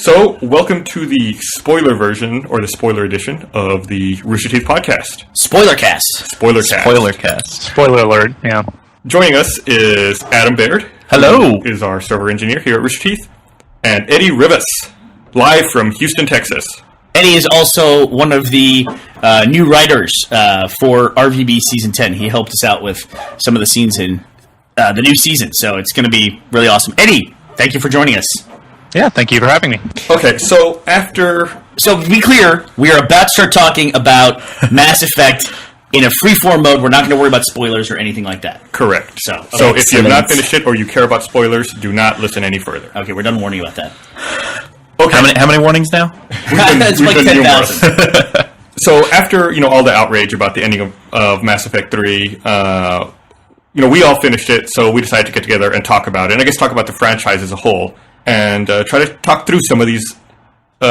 So, welcome to the spoiler version, or the spoiler edition, of the Rooster Teeth podcast. Spoilercast. Spoiler alert, yeah. Joining us is Adam Baird. Hello. Who is our server engineer here at Rooster Teeth. And Eddy Rivas, live from Houston, Texas. Eddy is also one of the new writers for RVB Season 10. He helped us out with some of the scenes in the new season, so it's going to be really awesome. Eddy, thank you for joining us. Yeah, thank you for having me. Okay, so after... So, to be clear, we are about to start talking about Mass Effect in a free-form mode. We're not going to worry about spoilers or anything like that. Correct. So if you have not finished it or you care about spoilers, do not listen any further. Okay, we're done warning about that. Okay. How many warnings now? It's like 10,000. So after, all the outrage about the ending of Mass Effect 3, we all finished it, so we decided to get together and talk about it, and I guess talk about the franchise as a whole, and try to talk through some of these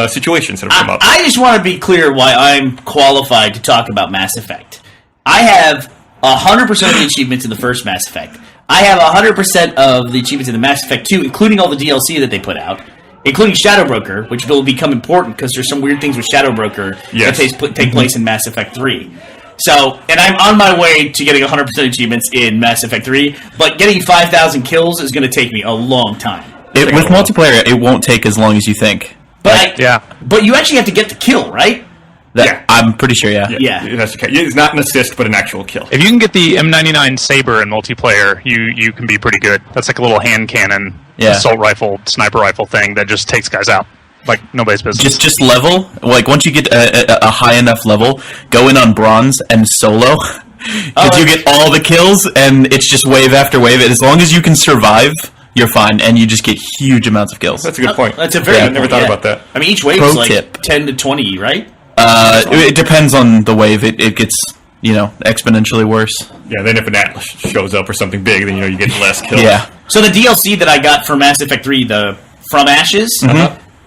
situations that have come up. I just want to be clear why I'm qualified to talk about Mass Effect. I have 100% of the achievements in the first Mass Effect. I have 100% of the achievements in the Mass Effect 2, including all the DLC that they put out, including Shadow Broker, which will become important because there's some weird things with Shadow Broker that take place in Mass Effect 3. So, and I'm on my way to getting 100% achievements in Mass Effect 3, but getting 5,000 kills is going to take me a long time. With multiplayer, it won't take as long as you think. But Yeah. But you actually have to get the kill, right? Yeah. I'm pretty sure, yeah. That's okay. It's not an assist, but an actual kill. If you can get the M99 Saber in multiplayer, you can be pretty good. That's like a little hand cannon, assault rifle, sniper rifle thing that just takes guys out. Like nobody's business. Just level, like once you get a high enough level, go in on bronze and solo. Because you get all the kills, and it's just wave after wave. And as long as you can survive, you're fine, and you just get huge amounts of kills. That's a good point. That's a very good I never thought about that. I mean, each wave is like 10 to 20, right? It depends on the wave. It gets, exponentially worse. Yeah, then if an Atlas shows up or something big, then you get less kills. Yeah. So the DLC that I got for Mass Effect 3, the From Ashes,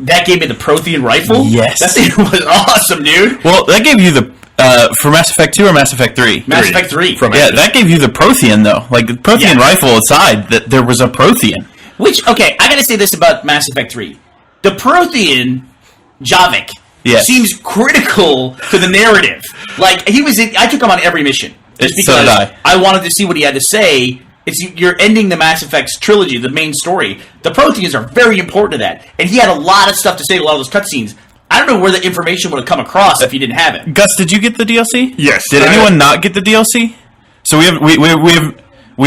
that gave me the Prothean rifle. Yes. That thing was awesome, dude. Well, that gave you the... for Mass Effect 2 or Mass Effect 3? Mass Effect 3. That gave you the Prothean, though. Like, the Prothean rifle aside, that there was a Prothean. Which, okay, I gotta say this about Mass Effect 3. The Prothean, Javik, seems critical to the narrative. Like, I took him on every mission. Just because so did I wanted to see what he had to say. You're ending the Mass Effects trilogy, the main story. The Protheans are very important to that. And he had a lot of stuff to say to a lot of those cutscenes. I don't know where the information would have come across if you didn't have it. Gus, did you get the DLC? Yes. Did anyone not get the DLC? So we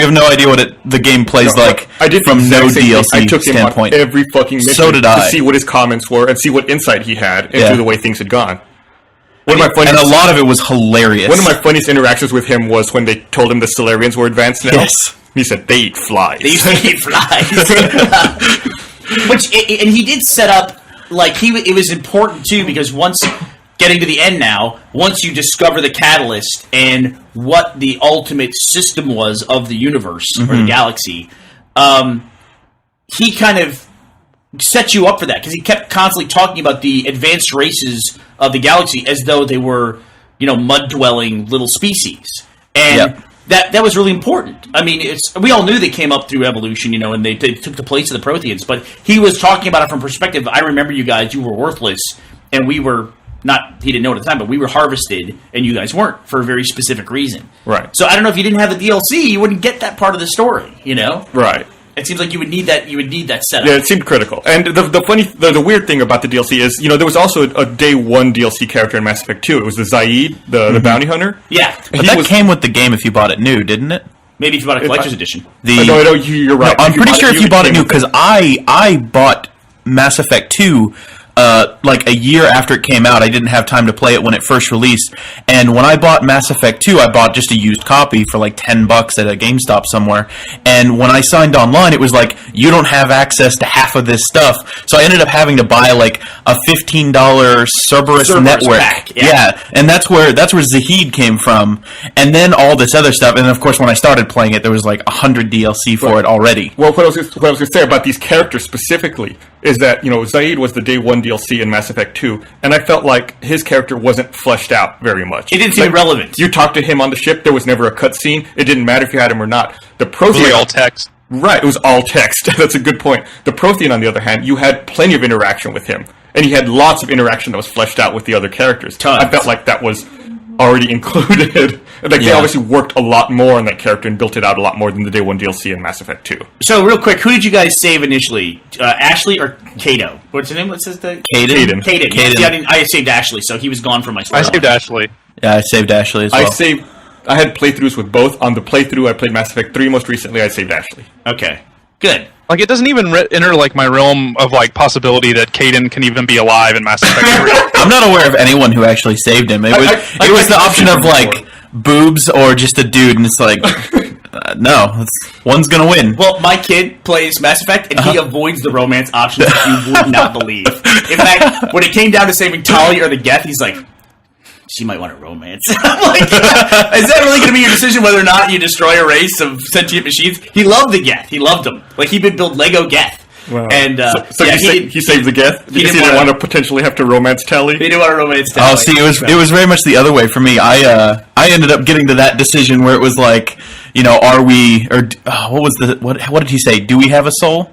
have no idea what the game plays like I did from no DLC I took standpoint. him on every fucking mission So did I. to see what his comments were and see what insight he had into the way things had gone. And a lot of it was hilarious. One of my funniest interactions with him was when they told him the Solarians were advanced now. Yes. He said, they eat flies. They used to eat flies. And he did set up, like, it was important, too, because once, getting to the end now, once you discover the catalyst and what the ultimate system was of the universe, or the galaxy, he kind of set you up for that, because he kept constantly talking about the advanced races of the galaxy as though they were, mud-dwelling little species. And that was really important. I mean, we all knew they came up through evolution, and they took the place of the Protheans, but he was talking about it from perspective. I remember you guys, you were worthless, and we were not, he didn't know at the time, but we were harvested, and you guys weren't, for a very specific reason. Right. So I don't know, if you didn't have the DLC, you wouldn't get that part of the story, Right. It seems like you would need that setup. Yeah, it seemed critical. And the weird thing about the DLC is, there was also a day one DLC character in Mass Effect 2. It was the Zaid, the bounty hunter. Yeah. But that came with the game if you bought it new, didn't it? Maybe if you bought a collector's edition. No, you're right. No, I'm pretty sure if you bought it new, because I bought Mass Effect 2 like a year after it came out. I didn't have time to play it when it first released. And when I bought Mass Effect 2, I bought just a used copy for like $10 at a GameStop somewhere. And when I signed online, it was like, you don't have access to half of this stuff. So I ended up having to buy like a $15 Cerberus network. Pack, and that's where Zahid came from. And then all this other stuff. And of course, when I started playing it, there was like 100 DLC for it already. Well, what I was going to say about these characters specifically is that, Zaid was the day one DLC in Mass Effect 2, and I felt like his character wasn't fleshed out very much. It didn't seem relevant. You talked to him on the ship, there was never a cutscene. It didn't matter if you had him or not. The Prothean... all text. Right, it was all text. That's a good point. The Prothean, on the other hand, you had plenty of interaction with him. And he had lots of interaction that was fleshed out with the other characters. Tons. I felt like that was already included. Like, they obviously worked a lot more on that character and built it out a lot more than the Day 1 DLC in Mass Effect 2. So, real quick, who did you guys save initially? Ashley or Kato? What's his name? What's his name? Caden. See, I saved Ashley, so he was gone from my I saved Ashley. Yeah, I saved Ashley as well. I had playthroughs with both. On the playthrough, I played Mass Effect 3 most recently. I saved Ashley. Okay, good. Like, it doesn't even enter, like, my realm of, like, possibility that Caden can even be alive in Mass Effect 3. I'm not aware of anyone who actually saved him. It was the option of, like, boobs or just a dude, and it's like, no, one's gonna win. Well, my kid plays Mass Effect, and he avoids the romance options you would not believe. In fact, when it came down to saving Tali or the Geth, he's like, she might want a romance. I'm like, is that really going to be your decision whether or not you destroy a race of sentient machines? He loved the Geth. He loved them. Like, he would build Lego Geth. Wow. And he saved the Geth because he didn't want to potentially have to romance Tali. He didn't want to romance Tali. Oh, see, it was very much the other way for me. I ended up getting to that decision where it was like, are we, or what did he say? Do we have a soul?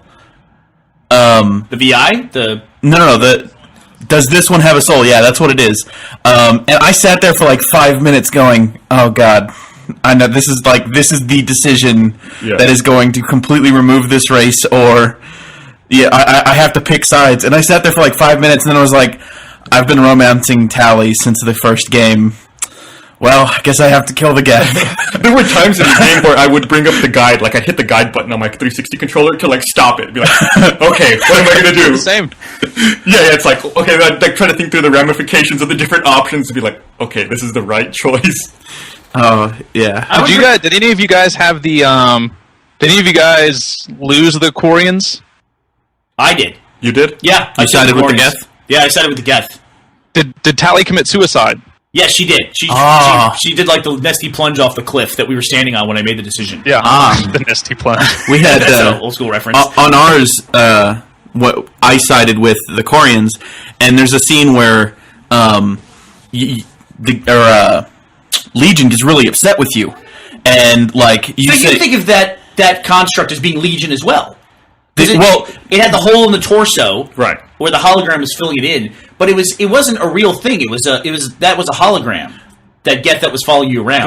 The VI? No, does this one have a soul? Yeah, that's what it is. And I sat there for like 5 minutes going, oh god, I know this is the decision that is going to completely remove this race, or I have to pick sides. And I sat there for like 5 minutes, and then I was like, I've been romancing Tali since the first game. Well, I guess I have to kill the Geth. There were times in the game where I would bring up the guide, like I'd hit the guide button on my 360 controller to like stop it. Be like, okay, what am I going to do? Same. Yeah, it's like, okay, I'd like try to think through the ramifications of the different options to be like, okay, this is the right choice. Oh, yeah. Did any of you guys have the, did any of you guys lose the Quarians? I did. You did? Yeah. You sided with the Geth? Yeah, I sided with the Geth. Did Tali commit suicide? Yes, she did. She did like the nesty plunge off the cliff that we were standing on when I made the decision. Yeah, the nesty plunge. We had That's an old school reference. On ours. What I sided with the Quarians, and there's a scene where Legion gets really upset with you, and like you think of that construct as being Legion as well. Well, it had the hole in the torso, right, where the hologram was filling it in, but it wasn't a real thing. That was a hologram, that Geth that was following you around.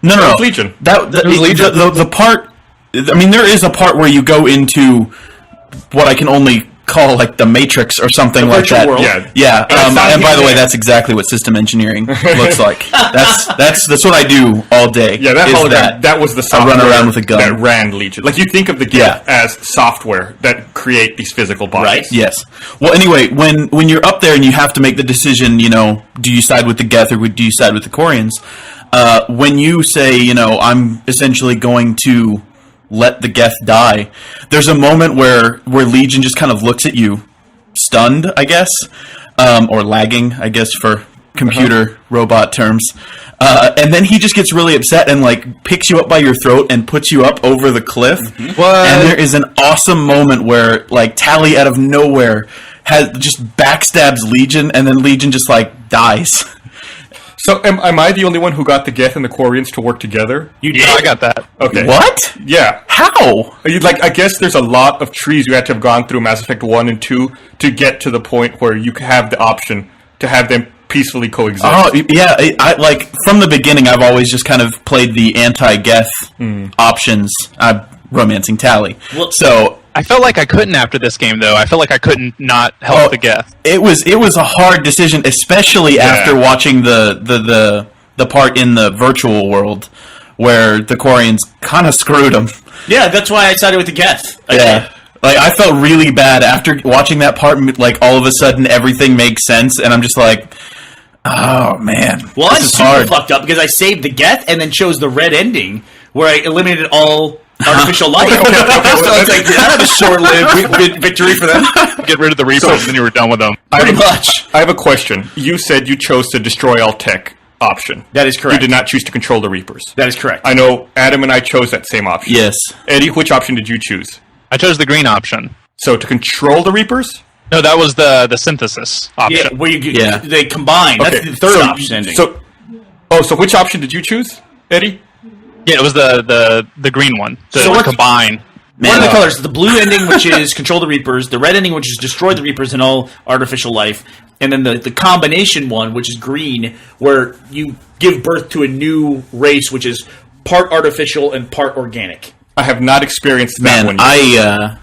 No, Legion. The part. I mean, there is a part where you go into what I can only call like the Matrix or something like that. World. Yeah. And by the way, that's exactly what system engineering looks like. That's what I do all day. Yeah, that was the software I run around with a gun that ran Legion. Like, you think of the Geth as software that create these physical bodies. Right. Yes. Well, anyway, when you're up there and you have to make the decision, do you side with the Geth or do you side with the Quarians? When you say, I'm essentially going to let the Geth die, there's a moment where Legion just kind of looks at you, stunned, I guess, or lagging, I guess, for computer robot terms, and then he just gets really upset and like picks you up by your throat and puts you up over the cliff. And there is an awesome moment where like Tali out of nowhere just backstabs Legion, and then Legion just like dies. So am I the only one who got the Geth and the Quarians to work together? You did. I got that. Okay. What? Yeah. How? I guess there's a lot of trees you had to have gone through Mass Effect 1 and 2 to get to the point where you have the option to have them peacefully coexist. Oh, yeah. I like, from the beginning, I've always just kind of played the anti-Geth options. I'm romancing Tali. Well, so I felt like I couldn't after this game, though. I felt like I couldn't not help the Geth. It was a hard decision, especially after watching the part in the virtual world where the Quarians kind of screwed him. Yeah, that's why I sided with the Geth. Like, I felt really bad after watching that part. Like, all of a sudden, everything makes sense, and I'm just like, oh man. Well, I'm super fucked up because I saved the Geth and then chose the red ending where I eliminated all artificial life. So it's like, kind of a short-lived victory for them. Get rid of the Reapers and then you were done with them. Pretty much. I have a question. You said you chose to destroy all tech option. That is correct. You did not choose to control the Reapers. That is correct. I know Adam and I chose that same option. Yes. Eddie, which option did you choose? I chose the green option. So to control the Reapers? No, that was the synthesis option. Yeah, where they combine. Okay. That's the third option ending. So which option did you choose, Eddie? Yeah, it was the green one. The combine. What are the colors? The blue ending, which is control the Reapers. The red ending, which is destroy the Reapers and all artificial life. And then the combination one, which is green, where you give birth to a new race, which is part artificial and part organic. I have not experienced that one yet.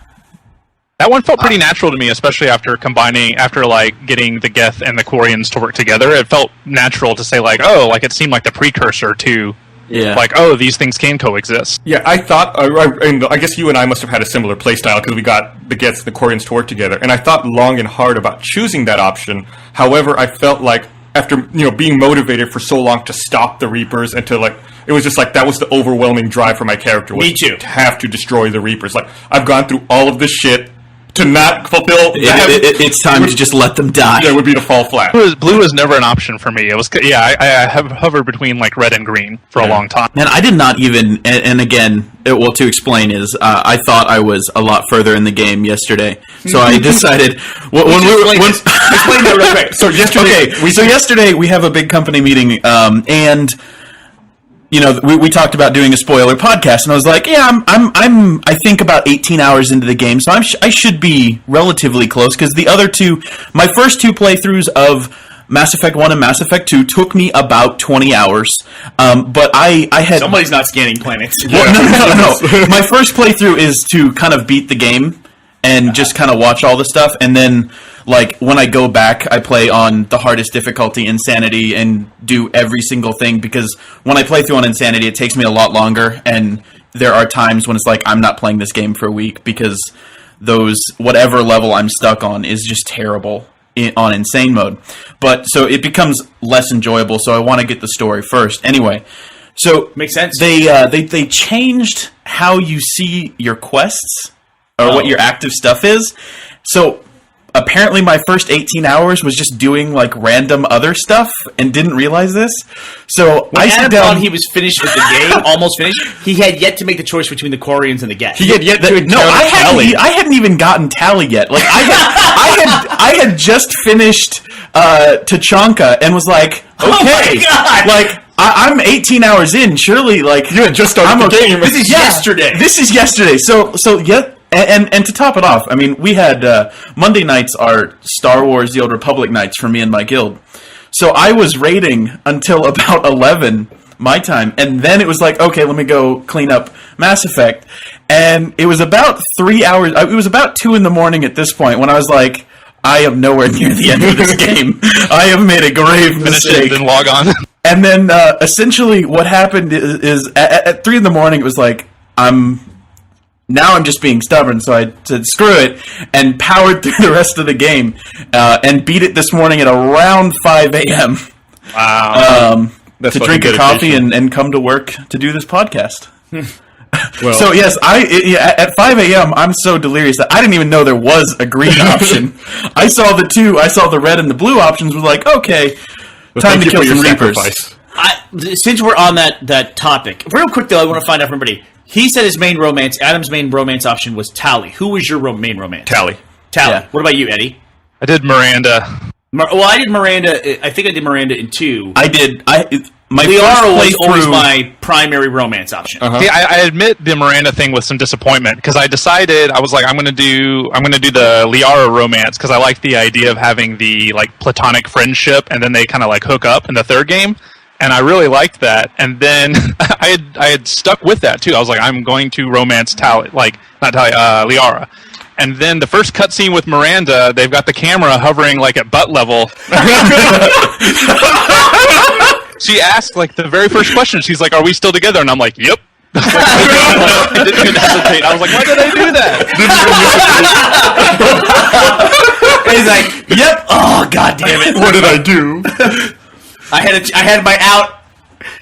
That one felt pretty natural to me, especially after getting the Geth and the Quarians to work together. It felt natural to say it seemed like the precursor to these things can coexist. Yeah, I thought, and I guess you and I must have had a similar playstyle because we got the Geths and the Quarians to work together, and I thought long and hard about choosing that option. However, I felt like after being motivated for so long to stop the Reapers and to it was just that was the overwhelming drive for my character. Me too. To have to destroy the Reapers. I've gone through all of this shit to not fulfill. It's time to just let them die. That would be to fall flat. Blue was never an option for me. It was I have hovered between red and green for a long time. Man, I did not even. And again, to explain is I thought I was a lot further in the game yesterday, so I decided explain that real quick. So yesterday we have a big company meeting, and. We talked about doing a spoiler podcast, and I was like, yeah, I think about 18 hours into the game, so I should be relatively close, because the other two, my first two playthroughs of Mass Effect 1 and Mass Effect 2 took me about 20 hours, but I had... Somebody's not scanning planets. Well, no. My first playthrough is to kind of beat the game, and just kind of watch all the stuff, and then... when I go back, I play on the hardest difficulty, Insanity, and do every single thing, because when I play through on Insanity, it takes me a lot longer, and there are times when it's I'm not playing this game for a week, because whatever level I'm stuck on is just terrible on Insane mode. But, so it becomes less enjoyable, so I want to get the story first. Anyway, so... Makes sense. They changed how you see your quests, or what your active stuff is, so... Apparently, my first 18 hours was just doing random other stuff, and didn't realize this. So when Adam thought he was finished with the game, almost finished. He had yet to make the choice between the Quarians and the Geth. He had yet to I hadn't even gotten Tally yet. I had just finished Tachanka and was like, okay, oh my God! I'm 18 hours in. Surely, you had just started the game. This is yesterday. This is yesterday. So yeah. And to top it off, I mean, we had Monday nights are Star Wars The Old Republic nights for me and my guild. So I was raiding until about 11 my time, and then it was okay, let me go clean up Mass Effect. And it was about 3 hours, it was about 2 in the morning at this point when I was like, I am nowhere near the end of this game. I have made a grave mistake. Then log on. And then essentially what happened is at 3 in the morning, it was Now I'm just being stubborn, so I said, screw it, and powered through the rest of the game, and beat it this morning at around 5 a.m. Wow. To drink a coffee and come to work to do this podcast. Well, so, yes, at 5 a.m., I'm so delirious that I didn't even know there was a green option. I saw the red and the blue options, was okay, time to kill some Reapers. Since we're on that topic, real quick, though, I want to find out from everybody. He said Adam's main romance option was Tally. Who was your main romance? Tally. Yeah. What about you, Eddie? I did Miranda. I did Miranda. I think I did Miranda in 2. I did. Liara was always my primary romance option. Uh-huh. See, I admit the Miranda thing with some disappointment, because I decided I was I'm going to do the Liara romance, because I like the idea of having the platonic friendship, and then they kind of hook up in the third game. And I really liked that, and then I had stuck with that too. I was I'm going to romance Liara. And then the first cutscene with Miranda, they've got the camera hovering at butt level. She asked the very first question. She's like, "Are we still together?" And I'm like, "Yep." I didn't even hesitate. I was like, "Why did I do that?" And he's like, "Yep." Oh, God damn it! What did I do? I had my out.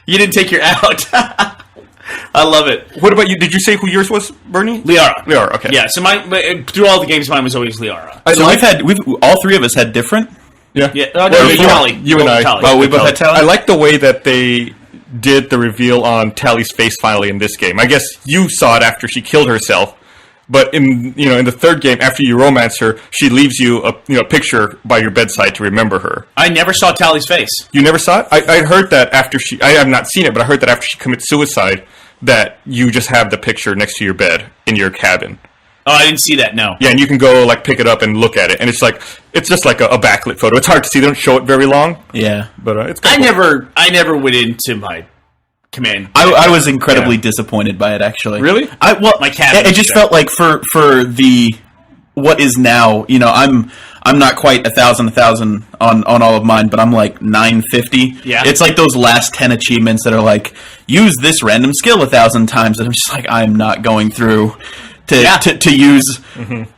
You didn't take your out. I love it. What about you? Did you say who yours was, Burnie? Liara. Okay. Yeah. So through all the games, mine was always Liara. So we've all three of us had different. Yeah. Yeah. You and I. Tally. Oh, we both had Tally. I like the way that they did the reveal on Tally's face finally in this game. I guess you saw it after she killed herself. But in the third game, after you romance her, she leaves you a picture by your bedside to remember her. I never saw Tally's face. You never saw it? I heard that after I have not seen it, but I heard that after she commits suicide, that you just have the picture next to your bed in your cabin. Oh, I didn't see that. No. Yeah, and you can go like pick it up and look at it, and it's just like a backlit photo. It's hard to see; they don't show it very long. Yeah, but it's. I never went into my command. I was incredibly disappointed by it. Actually, really? My cabin. It just felt like for the what is now. I'm not quite 1,000 on all of mine, but I'm like 950. Yeah. It's like those last 10 achievements that are like, use this random skill 1,000 times, and I'm just like, I'm not going through to use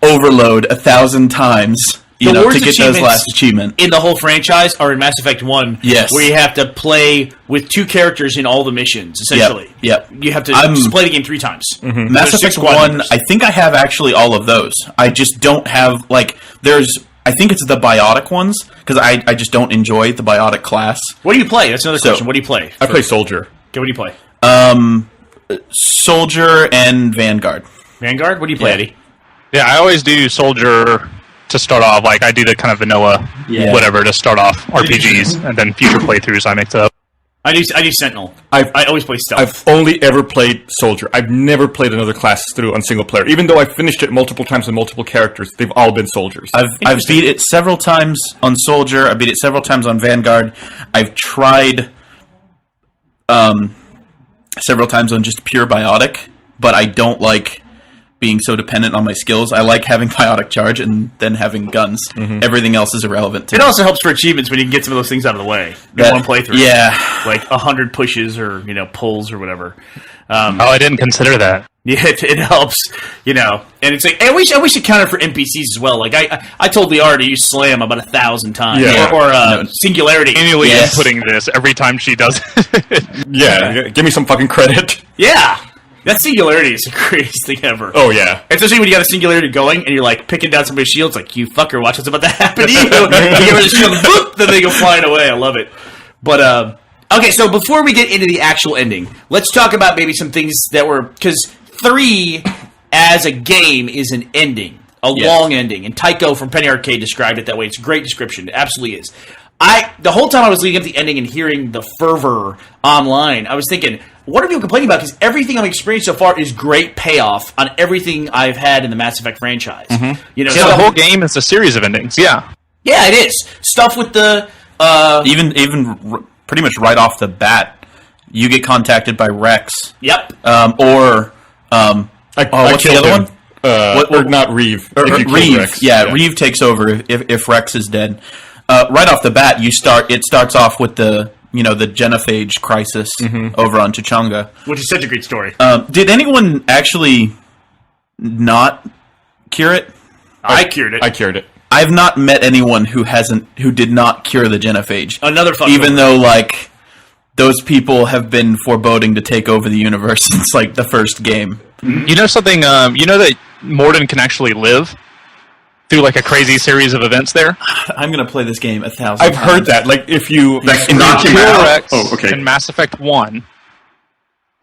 Overload 1,000 times, to get those last achievement. In the whole franchise are in Mass Effect 1, yes, where you have to play with 2 characters in all the missions, essentially. Yep. You have to play the game 3 times. Mm-hmm. Mass Effect 1, I think I have actually all of those. I just don't have, I think it's the biotic ones, because I just don't enjoy the biotic class. What do you play? That's another question. What do you play? I play Soldier. Okay, what do you play? Soldier and Vanguard. Vanguard? What do you play, Eddie? Yeah, I always do Soldier to start off. Like, I do the kind of vanilla whatever to start off RPGs, and then future playthroughs I mix up. I do Sentinel. I always play Stealth. I've only ever played Soldier. I've never played another class through on single player. Even though I finished it multiple times with multiple characters, they've all been Soldiers. I've beat it several times on Soldier. I beat it several times on Vanguard. I've tried several times on just pure biotic, but I don't like being so dependent on my skills. I like having biotic charge and then having guns. Mm-hmm. Everything else is irrelevant to me. It also helps for achievements when you can get some of those things out of the way in one playthrough. Yeah. Like 100 pushes or, pulls or whatever. I didn't consider that. Yeah, it helps, and it's like, I wish it counted for NPCs as well. Like, I told Liara to use Slam about 1,000 times. Yeah. Or Singularity. Annually inputting this every time she does it. Yeah, give me some fucking credit. Yeah. That Singularity is the greatest thing ever. Oh, yeah. Especially when you got a Singularity going and you're like picking down somebody's shield. It's like, you fucker, watch what's about to happen to you. You get rid of the shield, boop, then they go flying away. I love it. But, okay, so before we get into the actual ending, let's talk about maybe some things that were, because 3 as a game is an ending, long ending. And Tycho from Penny Arcade described it that way. It's a great description. It absolutely is. The whole time I was leading up to the ending and hearing the fervor online, I was thinking, what are people complaining about? Because everything I've experienced so far is great payoff on everything I've had in the Mass Effect franchise. Mm-hmm. The whole game is a series of endings. Yeah, it is stuff with the even pretty much right off the bat, you get contacted by Rex. Yep. What's the other one? Or not Reeve. Reeve. Rex. Yeah, Reeve takes over if Rex is dead. Right off the bat, it starts off with the genophage crisis over on Tuchanga, which is such a great story. Did anyone actually not cure it? I cured it. I cured it. I've not met anyone who did not cure the genophage. Another fuck. Even though those people have been foreboding to take over the universe since the first game. You know something? You know that Morden can actually live through a crazy series of events there. I'm gonna play this game 1,000 I've times. heard that. If you knock him out, Rex oh, okay. in Mass Effect 1,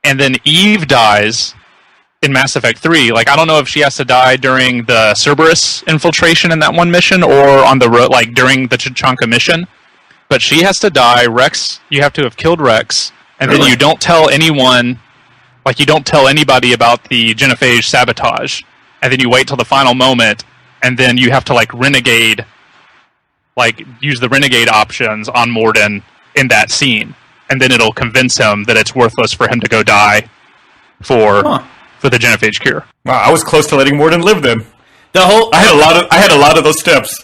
and then Eve dies in Mass Effect 3. I don't know if she has to die during the Cerberus infiltration in that one mission or on the road, during the Tuchanka mission. But she has to die. Rex, you have to have killed Rex, and then you don't tell anyone, you don't tell anybody about the genophage sabotage, and then you wait till the final moment. And then you have to renegade, use the renegade options on Morden in that scene, and then it'll convince him that it's worthless for him to go die for the genophage cure. Wow, I was close to letting Morden live then. I had a lot of those steps.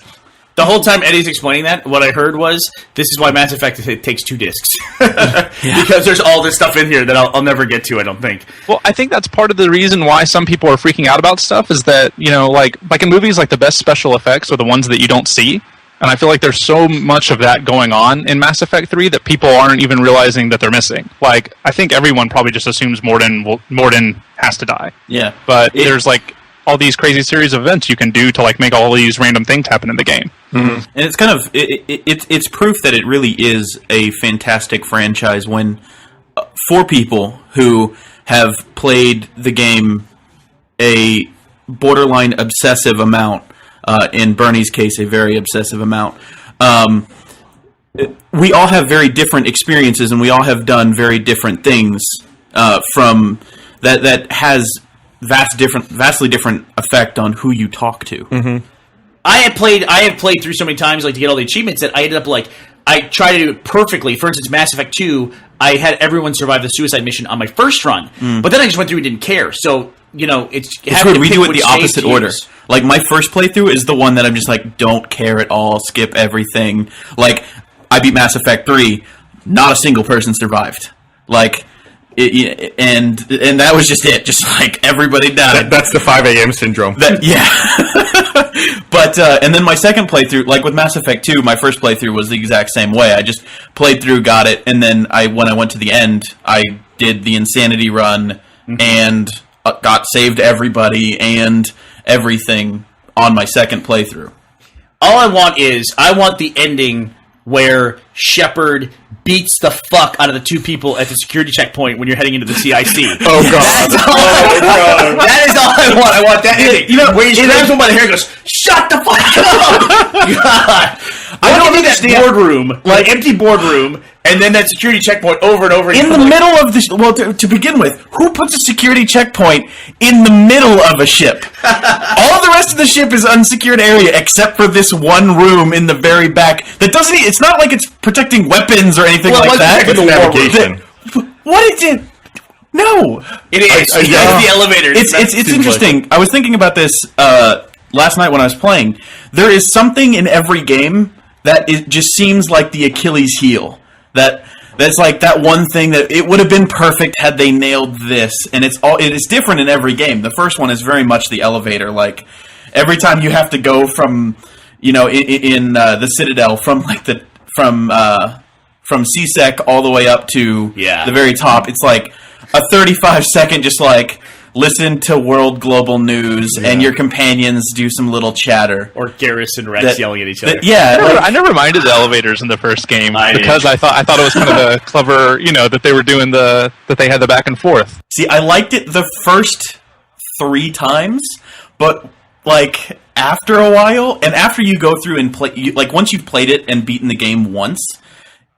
The whole time Eddie's explaining that, what I heard was, this is why Mass Effect takes 2 discs. Because there's all this stuff in here that I'll never get to, I don't think. Well, I think that's part of the reason why some people are freaking out about stuff, is that, like in movies, the best special effects are the ones that you don't see. And I feel like there's so much of that going on in Mass Effect 3 that people aren't even realizing that they're missing. I think everyone probably just assumes Morden has to die. Yeah. But there's all these crazy series of events you can do to make all these random things happen in the game. Mm-hmm. And it's kind of it's proof that it really is a fantastic franchise when for people who have played the game a borderline obsessive amount, in Burnie's case a very obsessive amount, we all have very different experiences and we all have done very different things from that has vastly different effect on who you talk to. Mm-hmm. I have played through so many times, like, to get all the achievements, that I ended up, like, I tried to do it perfectly. For instance, Mass Effect 2, I had everyone survive the suicide mission on my first run, but then I just went through and didn't care. So, it's weird. We do it the opposite order. Like, my first playthrough is the one that I'm just like, don't care at all, skip everything. Like, I beat Mass Effect 3, not a single person survived. Like, and that was just it. Just like everybody died. That's the 5 a.m. syndrome. But and then my second playthrough, like with Mass Effect 2, my first playthrough was the exact same way. I just played through, got it, and then when I went to the end, I did the insanity run and got saved everybody and everything on my second playthrough. All I want the ending where Shepard beats the fuck out of the two people at the security checkpoint when you're heading into the CIC. Oh, God. That is all I want. I want that ending. Where he grabs him by the hair and goes, "Shut the fuck up!" God. I don't need that boardroom, like empty boardroom, and then that security checkpoint over and over again. In the middle of the... Well, to begin with, who puts a security checkpoint in the middle of a ship? All the rest of the ship is unsecured area, except for this one room in the very back. That doesn't... It's not like it's protecting weapons or anything like that. It's navigation. What is it? No. It is. It's the elevator. It's interesting. I was thinking about this last night when I was playing. There is something in every game that it just seems like the Achilles heel. That's like that one thing that it would have been perfect had they nailed this, and it is different in every game. The first one is very much the elevator. Like every time you have to go from, in the Citadel from CSEC all the way up to the very top. It's like a 35-second just like listen to world global news and your companions do some little chatter. Or Garrus and Rex yelling at each other. I never minded the elevators in the first game because I thought it was kind of a clever, that they were doing that they had the back and forth. See, I liked it the first 3 times, but like after a while, and after you go through and play, like once you've played it and beaten the game once,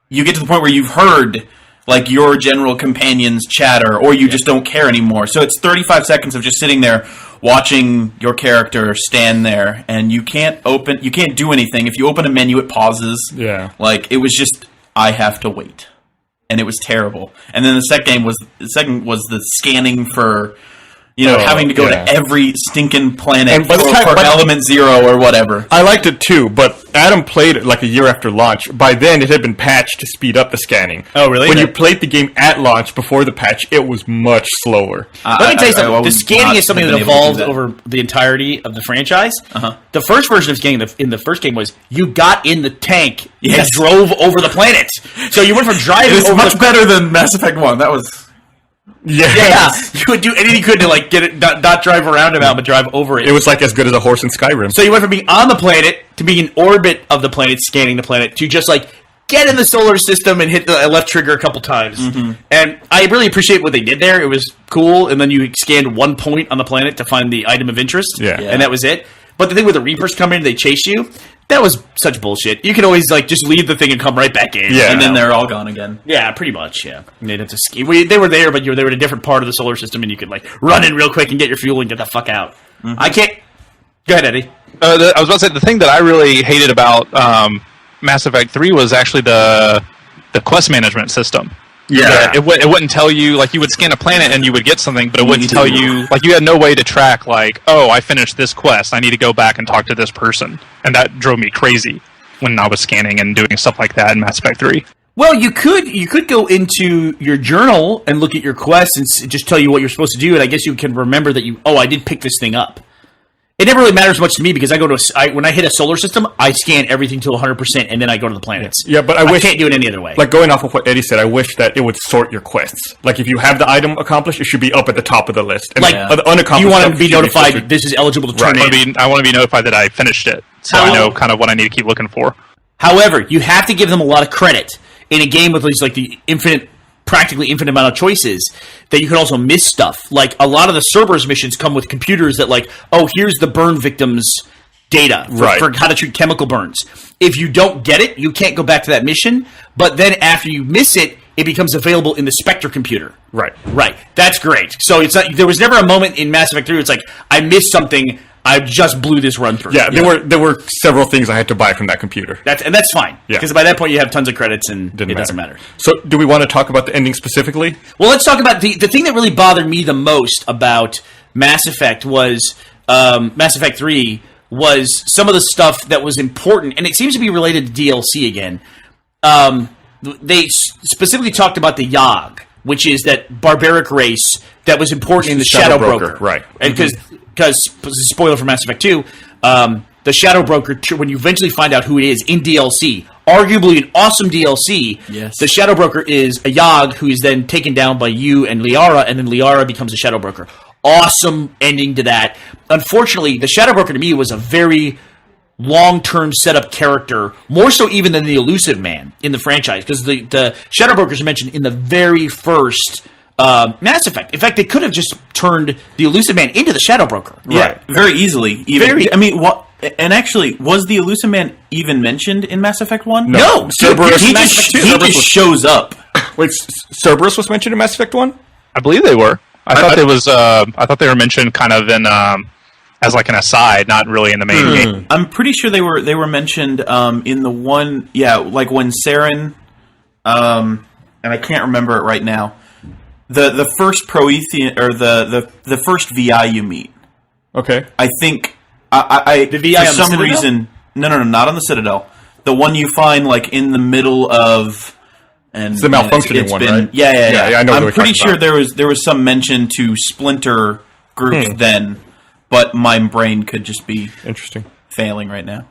you get to the point where you've heard like your general companions chatter, or you just don't care anymore. So it's 35 seconds of just sitting there watching your character stand there, and you can't do anything. If you open a menu, it pauses. Yeah. Like it was just, I have to wait, and it was terrible. And then the second was the scanning for, having to go to every stinking planet for Element 0 or whatever. I liked it too, but Adam played it like a year after launch. By then, it had been patched to speed up the scanning. Oh, really? When you played the game at launch before the patch, it was much slower. Let me tell you something. The scanning is something that evolved over the entirety of the franchise. The first version of scanning in the first game was you got in the tank and drove over the planet. So you went from driving over much better than Mass Effect 1. That was... Yeah, you would do anything you could to like get it, not drive around about, but drive over it. It was like as good as a horse in Skyrim. So you went from being on the planet to being in orbit of the planet, scanning the planet, to just like get in the solar system and hit the left trigger a couple times. And I really appreciate what they did there. It was cool. And then you scanned one point on the planet to find the item of interest. And that was it. But the thing with the Reapers come in, they chase you. That was such bullshit. You could always like just leave the thing and come right back in. And then they're all gone again. Yeah, pretty much. Yeah, they'd have to ski. They were there, but they were in a different part of the solar system, and you could like run in real quick and get your fuel and get the fuck out. I can't. Go ahead, Eddie. I was about to say the thing that I really hated about Mass Effect 3 was actually the quest management system. Yeah, it wouldn't tell you, like, you would scan a planet and you would get something, but it wouldn't tell you, like, you had no way to track, like, oh, I finished this quest, I need to go back and talk to this person. And that drove me crazy when I was scanning and doing stuff like that in Mass Effect 3. Well, you could go into your journal and look at your quests and just tell you what you're supposed to do, and I guess you can remember that I did pick this thing up. It never really matters much to me because I go to when I hit a solar system, I scan everything to 100%, and then I go to the planets. Yeah, but I can't do it any other way. Like going off of what Eddie said, I wish that it would sort your quests. Like if you have the item accomplished, it should be up at the top of the list. And like the unaccomplished, you want to be notified this is eligible to turn in. I want to be notified that I finished it, so I know kind of what I need to keep looking for. However, you have to give them a lot of credit in a game with these like the practically infinite amount of choices that you can also miss stuff. Like a lot of the Cerberus missions come with computers that like, oh, here's the burn victims data for how to treat chemical burns. If you don't get it, you can't go back to that mission. But then after you miss it, it becomes available in the Spectre computer. Right. Right. That's great. So it's not, there was never a moment in Mass Effect 3 where it's like, I missed something, I just blew this run through. Yeah, there were several things I had to buy from that computer. That's fine. Yeah. Because by that point you have tons of credits and it doesn't matter. So do we want to talk about the ending specifically? Well, let's talk about the thing that really bothered me the most about Mass Effect was Mass Effect 3 was some of the stuff that was important, and it seems to be related to DLC again. They specifically talked about the Yogg, which is that barbaric race that was important in the Shadow Broker. Right. And because spoiler for Mass Effect 2, the Shadow Broker, when you eventually find out who it is in DLC, arguably an awesome DLC, yes. The Shadow Broker is a Yogg who is then taken down by you and Liara, and then Liara becomes a Shadow Broker. Awesome ending to that. Unfortunately, the Shadow Broker to me was a very long-term setup character, more so even than the Elusive Man in the franchise, because the Shadow Brokers are mentioned in the very first Mass Effect. In fact, they could have just turned the Elusive Man into the Shadow Broker. Yeah, very easily. I mean, what? And actually, was the Elusive Man even mentioned in Mass Effect 1? No. Cerberus. He just shows up. Wait, Cerberus was mentioned in Mass Effect 1? I believe they were. I thought it was. I thought they were mentioned kind of in as like an aside, not really in the main game. I'm pretty sure they were mentioned in the one. Yeah, like when Saren, and I can't remember it right now. The first Proethian or the first VI you meet. Okay. I think the VI for some reason. No, not on the Citadel. The one you find like in the middle of. And it's the malfunctioning one, right? Yeah. I know. I'm pretty sure there was some mention to Splinter groups then, but my brain could just be interesting failing right now.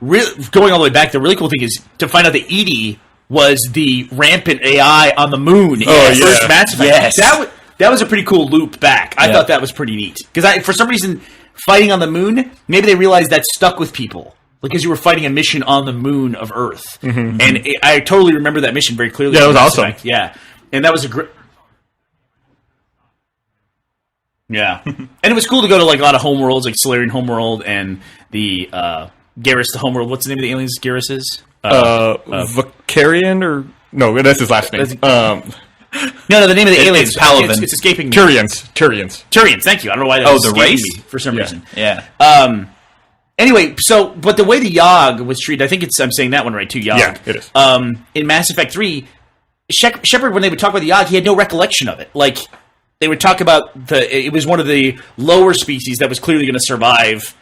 Going all the way back, the really cool thing is to find out that Eddy was the rampant AI on the moon in the first Mass Effect. Yes. That was a pretty cool loop back. I thought that was pretty neat. Because for some reason, fighting on the moon, maybe they realized that stuck with people. Because you were fighting a mission on the moon of Earth. Mm-hmm. And I totally remember that mission very clearly. Yeah, it was awesome. Effect. Yeah. And that was a great... Yeah. And it was cool to go to like a lot of homeworlds, like Solarian homeworld and the Garrus the homeworld. What's the name of the aliens Garrus is? Vicarian or... No, that's his last name. No, the name of the aliens is Palaven. It's escaping me. Turians, thank you. I don't know why that was the escaping race? me for some reason. Yeah. Anyway, but the way the Yogg was treated, I think I'm saying that one right too, Yogg. Yeah, it is. In Mass Effect 3, Shepard, when they would talk about the Yogg, he had no recollection of it. Like, they would talk about it was one of the lower species that was clearly going to survive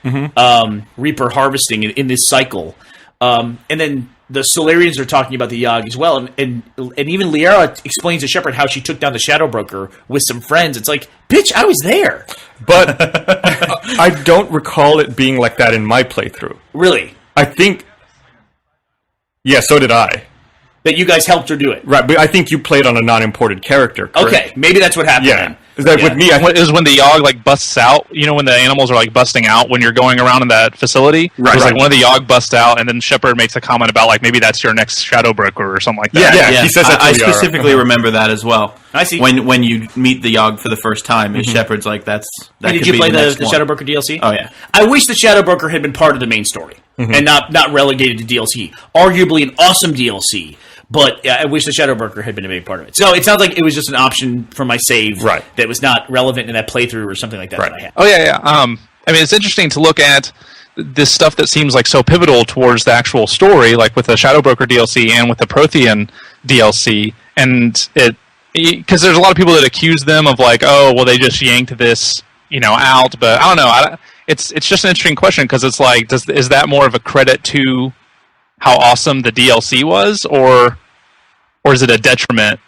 Reaper harvesting in this cycle. And then the Solarians are talking about the Yogg as well, and even Liara explains to Shepard how she took down the Shadow Broker with some friends. It's like, bitch, I was there. But I don't recall it being like that in my playthrough. Really? I think... Yeah, so did I. That you guys helped her do it. Right, but I think you played on a non-imported character, correct? Okay, maybe that's what happened then. Is that with me? It was when the Yogg like busts out. You know, when the animals are like busting out when you're going around in that facility. Right. It's like one of the Yogg busts out, and then Shepard makes a comment about like maybe that's your next Shadow Broker or something like that. Yeah. He says that to I Liara. specifically remember that as well. I see. When you meet the Yogg for the first time, and Shepard's like, that Did could you be play the next the one. Shadow Broker DLC? Oh, yeah. I wish the Shadow Broker had been part of the main story and not relegated to DLC. Arguably an awesome DLC, but I wish the Shadow Broker had been a big part of it. So it sounds like it was just an option for my save that was not relevant in that playthrough or something like that that I had. Oh yeah. I mean, it's interesting to look at this stuff that seems like so pivotal towards the actual story, like with the Shadow Broker DLC and with the Prothean DLC, and because there's a lot of people that accuse them of like, oh, well, they just yanked this, out, but I don't know. It's just an interesting question because it's like, is that more of a credit to how awesome the DLC was, or is it a detriment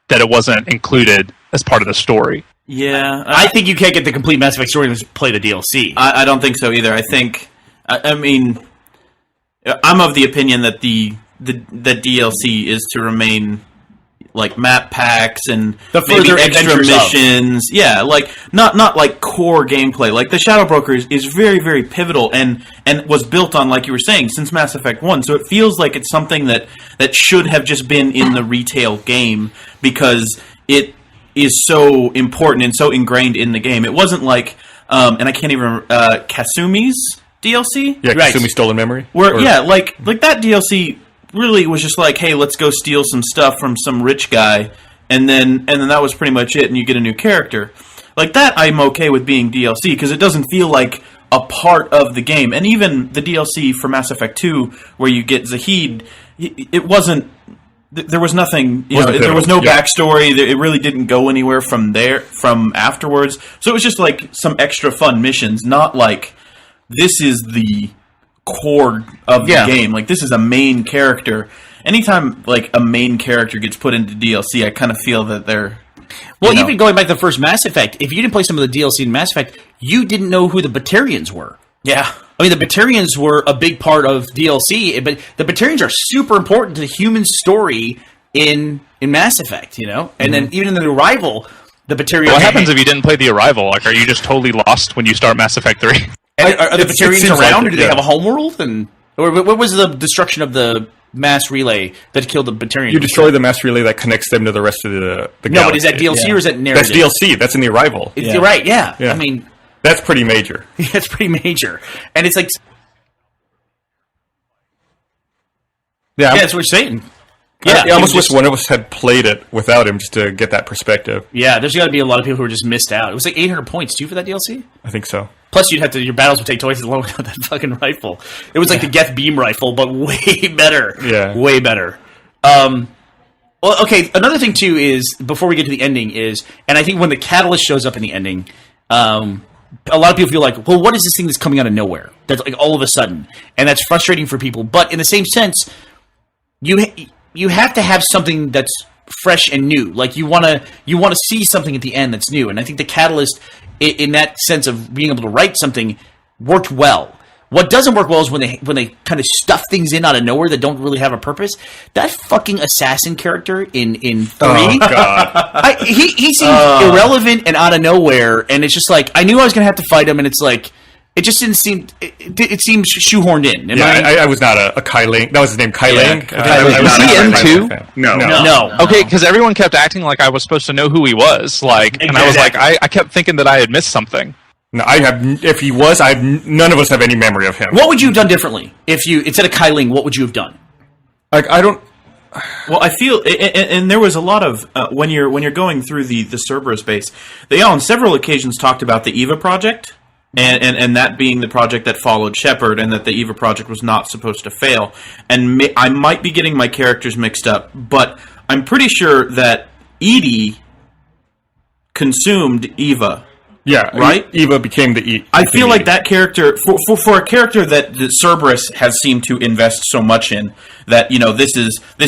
that it wasn't included as part of the story? Yeah, I think you can't get the complete Mass Effect story and just play the DLC. I don't think so either. I think, I mean, I'm of the opinion that the DLC is to remain like map packs and The maybe further extra adventures of. missions. Yeah, like not like core gameplay. Like the Shadow Broker is very, very pivotal and was built on, like you were saying, since Mass Effect 1. So it feels like it's something that should have just been in the retail game because it is so important and so ingrained in the game. It wasn't like, and I can't even Kasumi's DLC? Yeah, Right. Kasumi Stolen Memory? Like that DLC really was just like, hey, let's go steal some stuff from some rich guy, and then that was pretty much it, and you get a new character. Like that, I'm okay with being DLC, because it doesn't feel like a part of the game. And even the DLC for Mass Effect 2, where you get Zahid, it wasn't... There was nothing... there was no backstory. It really didn't go anywhere from afterwards. So it was just like some extra fun missions, not like, this is the core of the game. Like, this is a main character. Anytime, like, a main character gets put into DLC, I kind of feel that they're... Well, even going back to the first Mass Effect, if you didn't play some of the DLC in Mass Effect, you didn't know who the Batarians were. Yeah. I mean, the Batarians were a big part of DLC, but the Batarians are super important to the human story in Mass Effect, And then even in the Arrival, the Batarians... What happens if you didn't play the Arrival? Like, are you just totally lost when you start Mass Effect 3? Are the Batarians around, or do they have a homeworld? Or what was the destruction of the mass relay that killed the Batarians? You destroy the mass relay that connects them to the rest of the galaxy. No, but is that DLC or is that narrative? That's DLC. That's in the Arrival. You're right, yeah. I mean... That's pretty major. That's pretty major. And it's like... Yeah, that's what you're saying. Yeah, I almost wish one of us had played it without him just to get that perspective. Yeah, there's got to be a lot of people who are just missed out. It was like 800 points, too, for that DLC? I think so. Plus, your battles would take twice as long without that fucking rifle. It was like the Geth beam rifle, but way better. Yeah. Way better. Well, okay, another thing, too, is, before we get to the ending, and I think when the catalyst shows up in the ending, a lot of people feel like, well, what is this thing that's coming out of nowhere? That's like all of a sudden. And that's frustrating for people. But in the same sense, you have to have something that's fresh and new. Like, you want to see something at the end that's new. And I think the catalyst, in that sense of being able to write something, worked well. What doesn't work well is when they kind of stuff things in out of nowhere that don't really have a purpose. That fucking assassin character in 3, oh god, he seems irrelevant and out of nowhere, and it's just like, I knew I was gonna have to fight him, and it's like, it just didn't seem, it seems shoehorned in. I was not a Kai Ling. That was his name, Kai Ling. Was he in 2? No. Okay, because everyone kept acting like I was supposed to know who he was, like, and I was like, I kept thinking that I had missed something. No, if he was, none of us have any memory of him. What would you have done differently if you, instead of Kai Ling, what would you have done? Like, I don't. Well, I feel, and there was a lot of when you're going through the Cerberus base, they on several occasions talked about the Eva project, and that being the project that followed Shepard, and that the Eva project was not supposed to fail. And I might be getting my characters mixed up, but I'm pretty sure that Eddy consumed Eva. Yeah, right. Eva became the. I feel like that character, for a character that the Cerberus has seemed to invest so much in, that this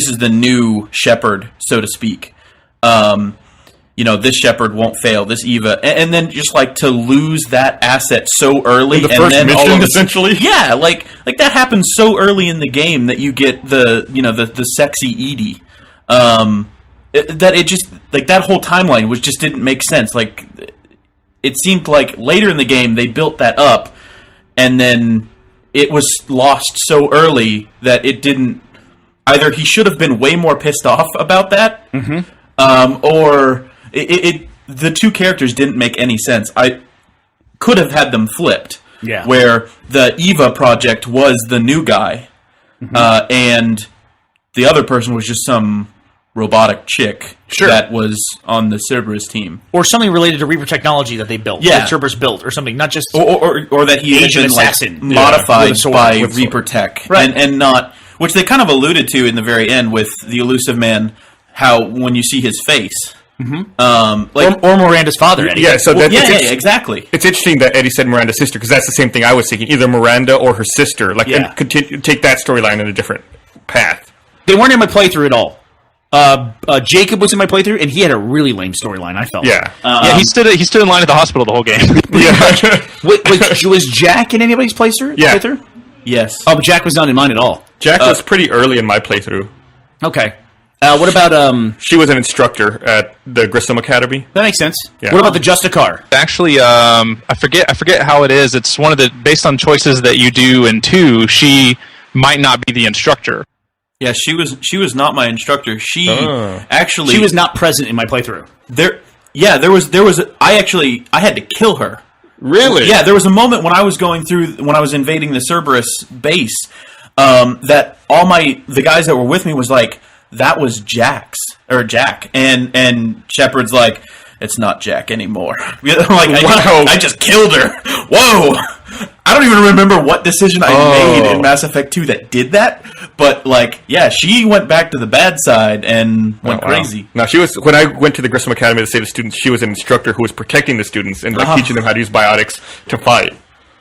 is the new Shepard, so to speak. This Shepard won't fail. This Eva, and then just like to lose that asset so early, in the first then mission, essentially. Yeah, like that happens so early in the game that you get the sexy Eddy. That it just like that whole timeline just didn't make sense. Like. It seemed like later in the game they built that up, and then it was lost so early that it didn't. Either he should have been way more pissed off about that, or the two characters didn't make any sense. I could have had them flipped, where the Eva project was the new guy, and the other person was just some robotic chick that was on the Cerberus team, or something related to Reaper technology that they built, that Cerberus built, or something, not just or that he had been assassin modified by Reaper tech, and not, which they kind of alluded to in the very end with the Elusive Man, how when you see his face, or Miranda's father, Eddy. Yeah, so exactly. It's interesting that Eddy said Miranda's sister, because that's the same thing I was thinking, either Miranda or her sister, and take that storyline in a different path. They weren't in my playthrough at all. Jacob was in my playthrough, and he had a really lame storyline, I felt. Yeah. He stood in line at the hospital the whole game. Was Jack in anybody's playthrough? Yeah. Yes. Oh, but Jack was not in mine at all. Jack was pretty early in my playthrough. Okay. What about She was an instructor at the Grissom Academy. That makes sense. Yeah. What about the Justicar? Actually, I forget how it is. It's one of the, based on choices that you do in 2, she might not be the instructor. Yeah, she was not my instructor. She was not present in my playthrough. There was I had to kill her. Really? Yeah, there was a moment when I was invading the Cerberus base. that the guys that were with me was like, that was Jack, and Shepard's like, it's not Jack anymore. I'm like, I just killed her. Whoa! I don't even remember what decision I made in Mass Effect 2 that did that, but like, yeah, she went back to the bad side and went crazy. No, she was, when I went to the Grissom Academy to save the students, she was an instructor who was protecting the students and like teaching them how to use biotics to fight.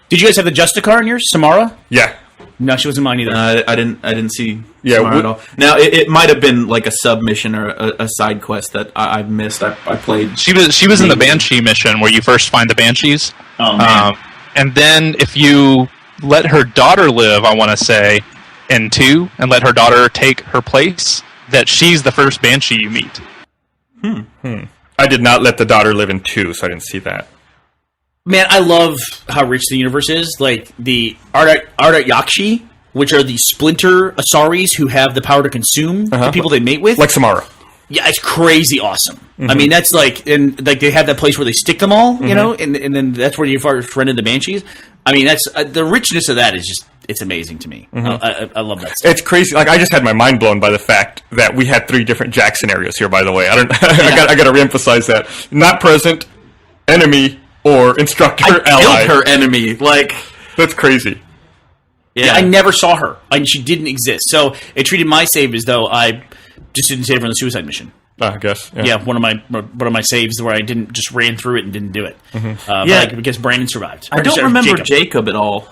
Did you guys have the Justicar in yours, Samara? Yeah. No, she wasn't mine either. I didn't see Samara at all. Now it might have been like a submission or a side quest that I missed. I played. She was in the Banshee mission where you first find the Banshees. Oh man. And then if you let her daughter live, I want to say, in 2, and let her daughter take her place, that she's the first Banshee you meet. I did not let the daughter live in 2, so I didn't see that. Man, I love how rich the universe is. Like, the Ardat Yakshi, which are the splinter Asaris who have the power to consume the people they mate with. Like Samara. Yeah, it's crazy awesome. I mean, that's like, and like they have that place where they stick them all, you know, and then that's where you first run into Banshees. I mean, that's the richness of that is just, it's amazing to me. I love that stuff. It's crazy. Like, I just had my mind blown by the fact that we had 3 different Jack scenarios here, by the way. I got to reemphasize that. Not present, enemy, or instructor, ally. Killed her enemy. Like, that's crazy. Yeah, I never saw her. She didn't exist. So it treated my save as though I just didn't save her on the suicide mission. I guess. Yeah, one of my saves where I didn't just ran through it and didn't do it. Because Brandon survived. I don't remember Jacob at all.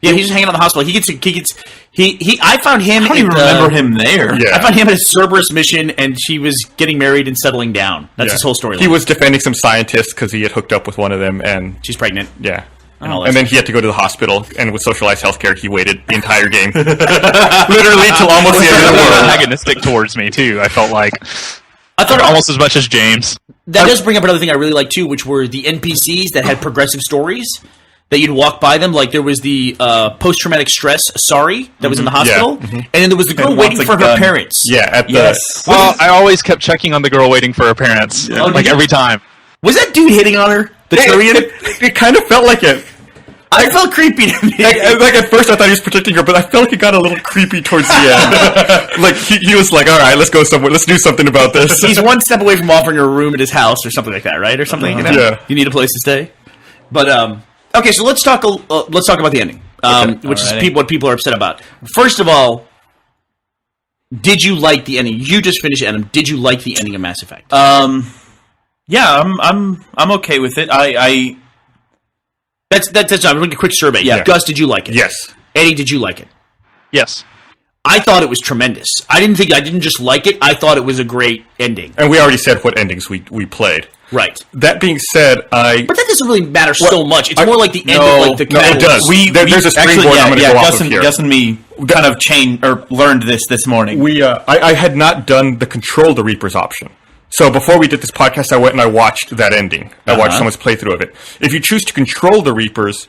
Yeah, he's just hanging out in the hospital. I found him. I don't even remember him there. Yeah. I found him at a Cerberus mission, and she was getting married and settling down. That's his whole story. He was defending some scientists because he had hooked up with one of them, and she's pregnant. Yeah. And then he had to go to the hospital, and with socialized healthcare, he waited the entire game. Literally till almost the end of the world. Antagonistic towards me, too, I felt like. I thought almost as much as James. That does bring up another thing I really like, too, which were the NPCs that had progressive stories that you'd walk by them. Like, there was the post-traumatic stress Asari that was in the hospital, and then there was the girl waiting for her parents. Yeah, Well, I always kept checking on the girl waiting for her parents, every time. Was that dude hitting on her? The Turian? It kind of felt like it. I felt creepy to me. Like at first I thought he was protecting her, but I felt like it got a little creepy towards the end. Like he was like, all right, let's go somewhere. Let's do something about this. He's one step away from offering her a room at his house or something like that, right? Or something. Yeah. You need a place to stay. But okay, so let's talk about the ending, which is what people are upset about. First of all, did you like the ending? You just finished Adam. Did you like the ending of Mass Effect? Yeah, I'm okay with it. That's I'm doing a quick survey. Yeah. Gus, did you like it? Yes. Eddie, did you like it? Yes. I thought it was tremendous. I didn't just like it. I thought it was a great ending. And we already said what endings we played. Right. That being said, But that doesn't really matter so much. It's more like the end of like the it does. There's a springboard I'm going to go off of here. Gus and me kind of learned this morning. I had not done the Control the Reapers option. So before we did this podcast, I went and I watched that ending. I watched someone's playthrough of it. If you choose to control the Reapers,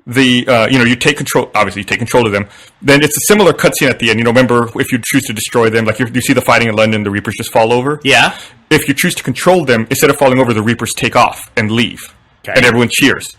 you take control. Obviously, you take control of them. Then it's a similar cutscene at the end. Remember, if you choose to destroy them, like you see the fighting in London, the Reapers just fall over. Yeah. If you choose to control them, instead of falling over, the Reapers take off and leave, and everyone cheers.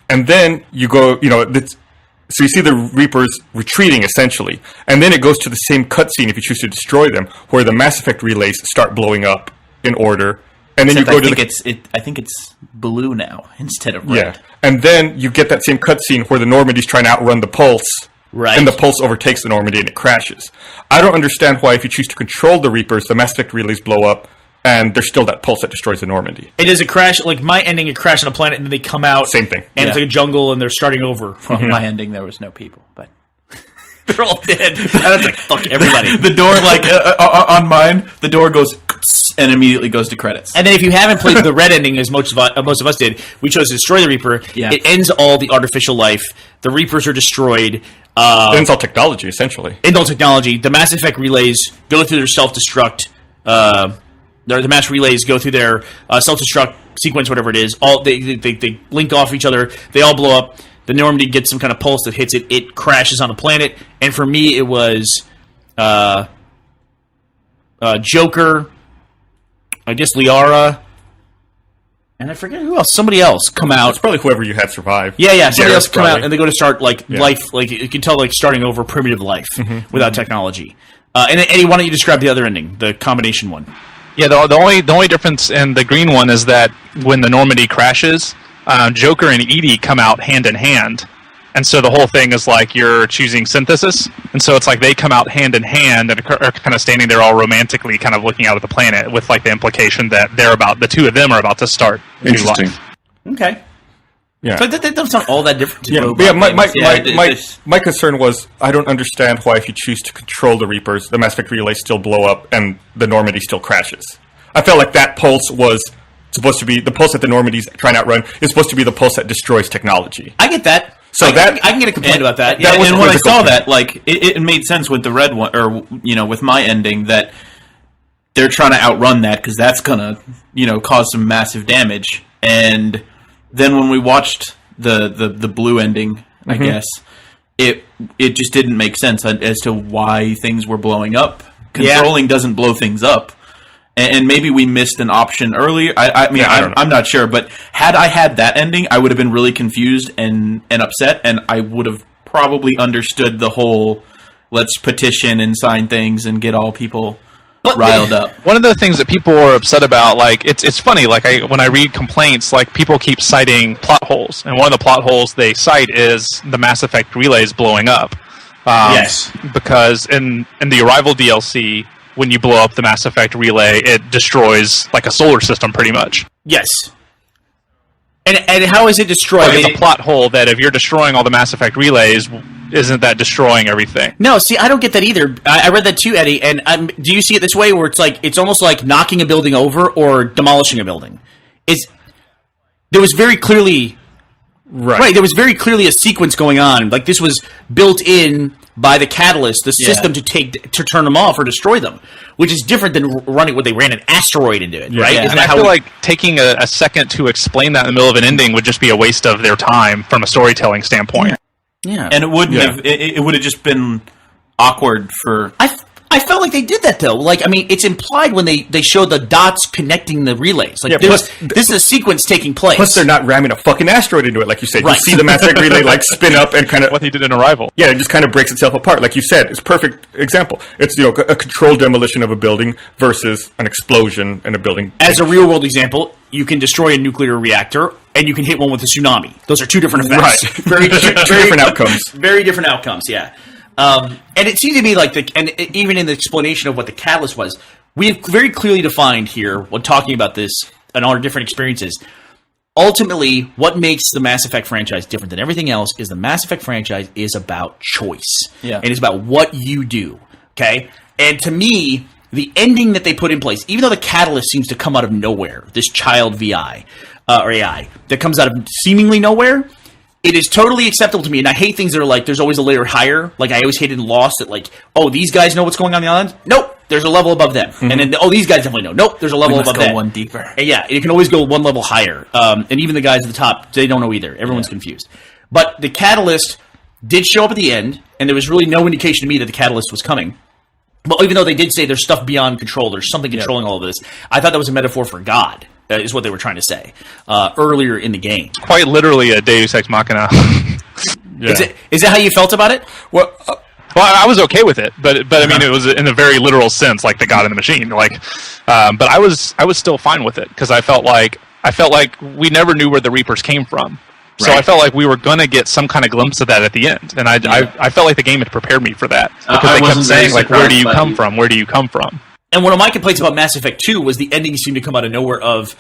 And then you go, so you see the Reapers retreating essentially, and then it goes to the same cutscene if you choose to destroy them, where the Mass Effect relays start blowing up in order, and then Except I think it's blue now instead of red. Yeah, and then you get that same cutscene where the Normandy's trying to outrun the Pulse, right? And the Pulse overtakes the Normandy and it crashes. I don't understand why, if you choose to control the Reapers, the Mass Effect relays blow up, and there's still that Pulse that destroys the Normandy. It is a crash, like my ending, a crash on a planet, and then they come out. Same thing, and it's like a jungle, and they're starting over. Well, my ending, there was no people, but. They're all dead. I was like, fuck everybody. The door, on mine, the door goes and immediately goes to credits. And then if you haven't played the red ending, as most of us did, we chose to destroy the Reaper. Yeah. It ends all the artificial life. The Reapers are destroyed. It ends all technology, essentially. Ends all technology. The Mass Effect relays go through their self-destruct. The mass relays go through their self-destruct sequence, whatever it is. All they link off each other. They all blow up. The Normandy gets some kind of pulse that hits it. It crashes on the planet. And for me, it was Joker, I guess Liara, and I forget who else. Somebody else come out. It's probably whoever you had survive. Yeah. Somebody Gareth, else come probably. out, and they go to start life. Like you can tell, like starting over primitive life without technology. And Eddie, why don't you describe the other ending, the combination one? Yeah, the only difference in the green one is that when the Normandy crashes, Joker and Edie come out hand in hand, and so the whole thing is like you're choosing synthesis, and so it's like they come out hand in hand and are kind of standing there all romantically, kind of looking out at the planet, with like the implication that the two of them are about to start new life. Okay. Yeah. So that doesn't sound all that different. To My concern was I don't understand why if you choose to control the Reapers, the Mass Effect relays still blow up and the Normandy still crashes. I felt like that pulse was supposed to be the pulse that the Normandy's trying to outrun is supposed to be the pulse that destroys technology. I get that. So I can get a complaint about that. Yeah, and when I saw that, like it made sense with the red one, or with my ending that they're trying to outrun that because that's gonna cause some massive damage. And then when we watched the blue ending, I guess it just didn't make sense as to why things were blowing up. Controlling doesn't blow things up. And maybe we missed an option earlier. I'm not sure. But had I had that ending, I would have been really confused and upset, and I would have probably understood the whole let's petition and sign things and get all people riled up. One of the things that people were upset about, like it's funny, like when I read complaints, like people keep citing plot holes, and one of the plot holes they cite is the Mass Effect relays blowing up. Yes, because in the Arrival DLC, when you blow up the Mass Effect relay, it destroys like a solar system, pretty much. Yes. And how is it destroyed? Like, it's a plot hole that if you're destroying all the Mass Effect relays, isn't that destroying everything? No, see, I don't get that either. I read that too, Eddie. And do you see it this way, where it's almost like knocking a building over or demolishing a building? There was very clearly right. There was very clearly a sequence going on. Like this was built in by the catalyst, the system to turn them off or destroy them, which is different than running when they ran an asteroid into it, right? Yeah. And I feel like taking a second to explain that in the middle of an ending would just be a waste of their time from a storytelling standpoint. Yeah, and it wouldn't have. It would have just been awkward for. I felt like they did that though. Like, I mean, it's implied when they show the dots connecting the relays. Like, this is a sequence taking place. Plus, they're not ramming a fucking asteroid into it, like you said. Right. You see the Mass Effect relay like spin up and kind of what they did in Arrival. Yeah, it just kind of breaks itself apart, like you said. It's a perfect example. It's a controlled demolition of a building versus an explosion in a building. As a real world example, you can destroy a nuclear reactor and you can hit one with a tsunami. Those are two different effects. Right. Very different outcomes. Very different outcomes. Yeah. And it seemed to me like even in the explanation of what the catalyst was, we have very clearly defined here when talking about this and our different experiences. Ultimately, what makes the Mass Effect franchise different than everything else is the Mass Effect franchise is about choice. Yeah. And it's about what you do. Okay? And to me, the ending that they put in place, even though the catalyst seems to come out of nowhere, this child VI or AI that comes out of seemingly nowhere, it is totally acceptable to me, and I hate things that are like, there's always a layer higher. Like, I always hated in Lost that, like, oh, these guys know what's going on the island? Nope, there's a level above them. Mm-hmm. And then, oh, these guys definitely know. Nope, there's a level above them. Go one deeper. And yeah, you can always go one level higher. And even the guys at the top, they don't know either. Everyone's confused. But the catalyst did show up at the end, and there was really no indication to me that the catalyst was coming. But even though they did say there's stuff beyond control, there's something controlling all of this, I thought that was a metaphor for God. Is what they were trying to say earlier in the game. Quite literally a Deus Ex Machina. Yeah. Is that how you felt about it? Well, I was okay with it, but I mean, it was in a very literal sense, like the God in the machine. Like, but I was still fine with it because I felt like we never knew where the Reapers came from. So I felt like we were going to get some kind of glimpse of that at the end, and I felt like the game had prepared me for that because they kept saying like, "Where do you come from? Where do you come from?" And one of my complaints about Mass Effect 2 was the ending seemed to come out of nowhere of,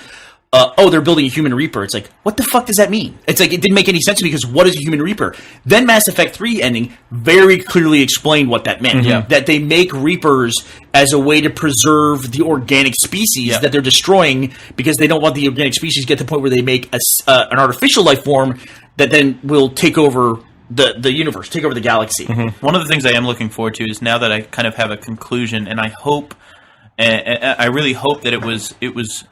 they're building a human Reaper. It's like, what the fuck does that mean? It's like, it didn't make any sense to me because what is a human Reaper? Then Mass Effect 3 ending very clearly explained what that meant. Mm-hmm. That they make Reapers as a way to preserve the organic species that they're destroying because they don't want the organic species to get to the point where they make an artificial life form that then will take over the universe, take over the galaxy. Mm-hmm. One of the things I am looking forward to is now that I kind of have a conclusion, and I really hope that it was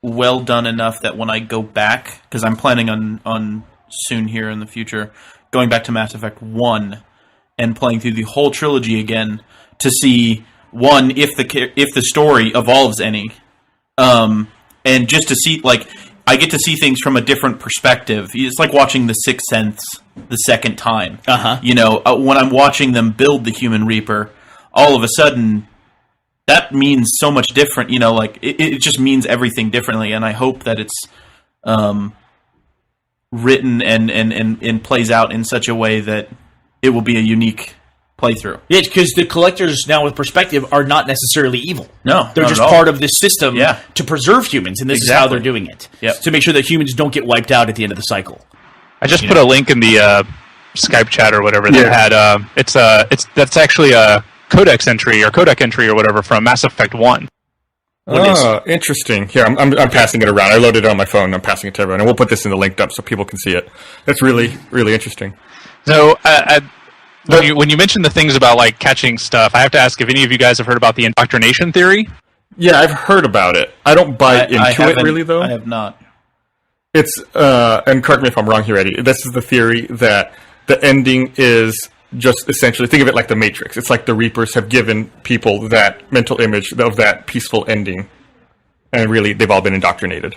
well done enough that when I go back, because I'm planning on soon here in the future going back to Mass Effect 1 and playing through the whole trilogy again to see if the story evolves any, and just to see like I get to see things from a different perspective. It's like watching The Sixth Sense the second time. You know, when I'm watching them build the Human Reaper, all of a sudden, that means so much different. You know, like it just means everything differently. And I hope that it's written and plays out in such a way that it will be a unique playthrough. Yeah, because the collectors now with perspective are not necessarily evil. No, they're just part of this system to preserve humans, and this is how they're doing it. To make sure that humans don't get wiped out at the end of the cycle. I just put a link in the Skype chat or whatever that had that's actually a codex entry or codec entry or whatever from Mass Effect 1. Interesting. Here, I'm passing it around. I loaded it on my phone. I'm passing it to everyone, and we'll put this in the linked up so people can see it. That's really, really interesting. So, when you mentioned the things about like catching stuff, I have to ask if any of you guys have heard about the indoctrination theory. Yeah, I've heard about it. I don't buy into it really, though. I have not. It's and correct me if I'm wrong here, Eddie. This is the theory that the ending is just essentially, think of it like the Matrix. It's like the Reapers have given people that mental image of that peaceful ending, and really they've all been indoctrinated.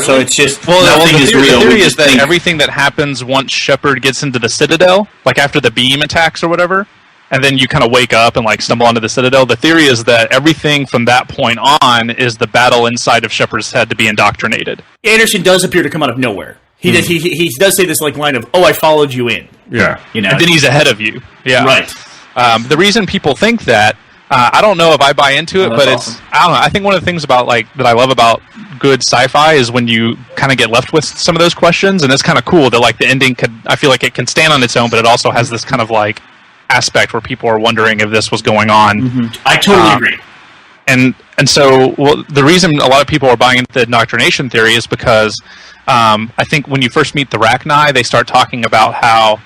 So it's just nothing is real. The theory is that everything that happens once Shepard gets into the Citadel, like after the beam attacks or whatever, and then you kind of wake up and like stumble onto the Citadel, the theory is that everything from that point on is the battle inside of Shepard's head to be indoctrinated. Anderson does appear to come out of nowhere. He does. He does say this like line of, "Oh, I followed you in." Yeah, you know, and then he's ahead of you. Yeah, right. The reason people think that, I don't know if I buy into it, but awesome. I don't know. I think one of the things about that I love about good sci-fi is when you kind of get left with some of those questions, and it's kind of cool that like the ending I feel like it can stand on its own, but it also has this kind of like aspect where people are wondering if this was going on. I totally agree. And so the reason a lot of people are buying into the indoctrination theory is because I think when you first meet the Rachni, they start talking about how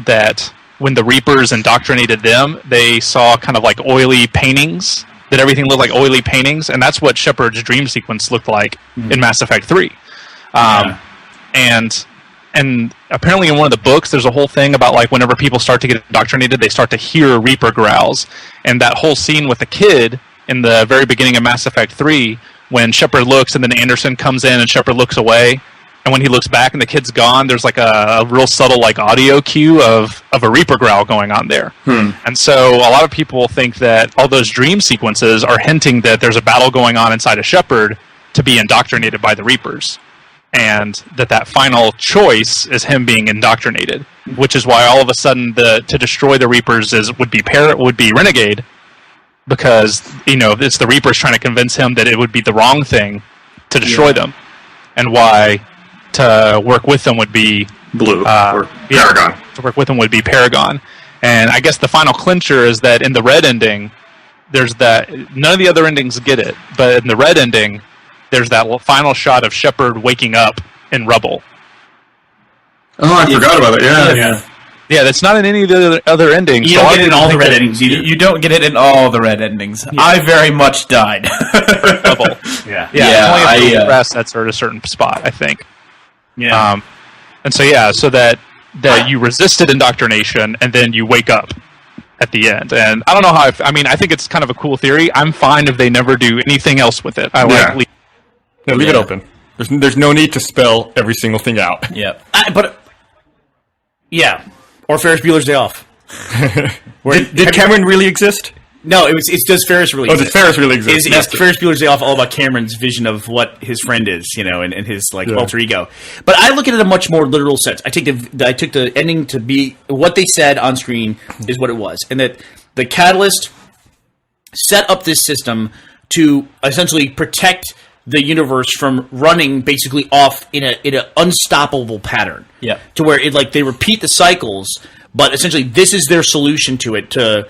that when the Reapers indoctrinated them, they saw kind of like oily paintings, that everything looked like oily paintings, and that's what Shepard's dream sequence looked like in Mass Effect 3. And apparently in one of the books, there's a whole thing about like whenever people start to get indoctrinated, they start to hear Reaper growls. And that whole scene with the kid in the very beginning of Mass Effect 3, when Shepard looks and then Anderson comes in and Shepard looks away, and when he looks back and the kid's gone, there's like a real subtle like audio cue of a Reaper growl going on there. And so a lot of people think that all those dream sequences are hinting that there's a battle going on inside of Shepard to be indoctrinated by the Reapers. And that final choice is him being indoctrinated, which is why all of a sudden to destroy the Reapers would be Renegade, because it's the Reapers trying to convince him that it would be the wrong thing to destroy them, and why to work with them would be Blue or Paragon. To work with them would be Paragon. And I guess the final clincher is that in the red ending, there's that none of the other endings get it, but in the red ending, there's that final shot of Shepard waking up in rubble. Oh, I forgot about it. Yeah, that's not in any of the other endings. You don't get it in all the red endings either. You don't get it in all the red endings. Yeah. I very much died. Rubble. Yeah. Only if you press that's at a certain spot, I think. Yeah. And so so that you resisted indoctrination and then you wake up at the end. And I don't know how. I think it's kind of a cool theory. I'm fine if they never do anything else with it. Leave it open. There's no need to spell every single thing out. Or Ferris Bueller's Day Off. Did Cameron really exist? No, does Ferris really exist? Does Ferris really exist? Is Ferris Bueller's Day Off all about Cameron's vision of what his friend is, and his alter ego? But I look at it in a much more literal sense. I took the ending to be what they said on screen is what it was, and that the Catalyst set up this system to essentially protect the universe from running basically off in an unstoppable pattern. Yeah. To where they repeat the cycles, but essentially this is their solution to it, to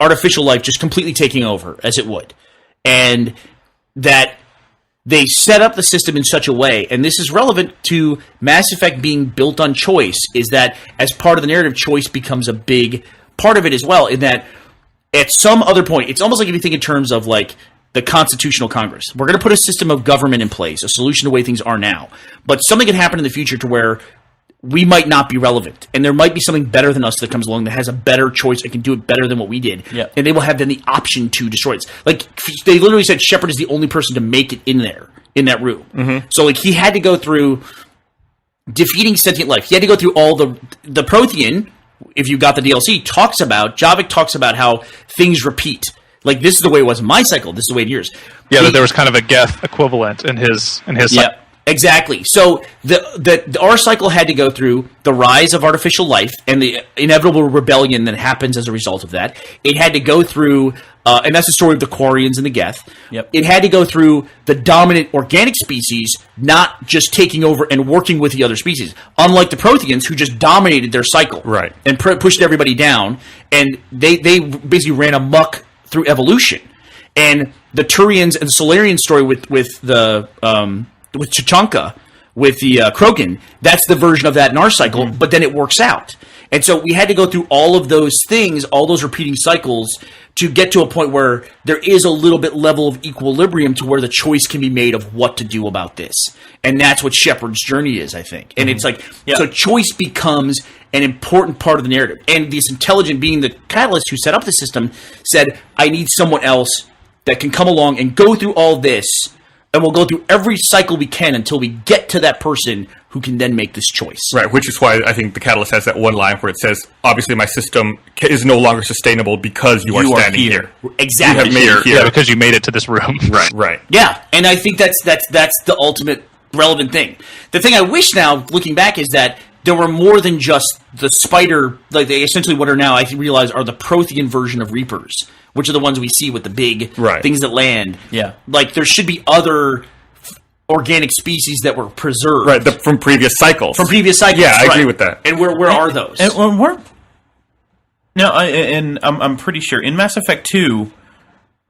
artificial life just completely taking over as it would. And that they set up the system in such a way, and this is relevant to Mass Effect being built on choice, is that as part of the narrative, choice becomes a big part of it as well, in that at some other point, it's almost like if you think in terms of the Constitutional Congress. We're going to put a system of government in place, a solution to the way things are now. But something could happen in the future to where we might not be relevant. And there might be something better than us that comes along that has a better choice and can do it better than what we did. Yeah. And they will have then the option to destroy it. They literally said Shepard is the only person to make it in there. in that room. So like he had to go through defeating sentient life. He had to go through all the Prothean. If you got the DLC, Javik talks about how things repeat. Like, this is the way it was in my cycle. This is the way it is yours. Yeah, that there was kind of a Geth equivalent in his cycle. Exactly. So our cycle had to go through the rise of artificial life and the inevitable rebellion that happens as a result of that. It had to go through, and that's the story of the Quarians and the Geth. Yep. It had to go through the dominant organic species, not just taking over and working with the other species. Unlike the Protheans, who just dominated their cycle, Right. and pushed everybody down, and they basically ran amok through evolution. And the Turians and the Solarian story with Chachanka, with the Krogan, that's the version of that in our cycle, but then it works out. And so we had to go through all of those things, all those repeating cycles, to get to a point where there is a little bit level of equilibrium to where the choice can be made of what to do about this. And that's what Shepard's journey is, I think. And it's like, so choice becomes an important part of the narrative. And this intelligent being, the catalyst who set up the system, said, I need someone else that can come along and go through all this, and we'll go through every cycle we can until we get to that person who can then make this choice. Right, which is why I think the Catalyst has that one line where it says, obviously my system is no longer sustainable because you are standing here. Exactly. You have made it here. Yeah, because you made it to this room. Right. Yeah, and I think that's the ultimate relevant thing. The thing I wish now, looking back, is that there were more than just the spider, like they essentially what are now, I realize, are the Prothean version of Reapers, which are the ones we see with the big things that land. Yeah. Like, there should be other organic species that were preserved. Right, from previous cycles. Yeah, I agree with that. And where are those? And I'm pretty sure in Mass Effect 2,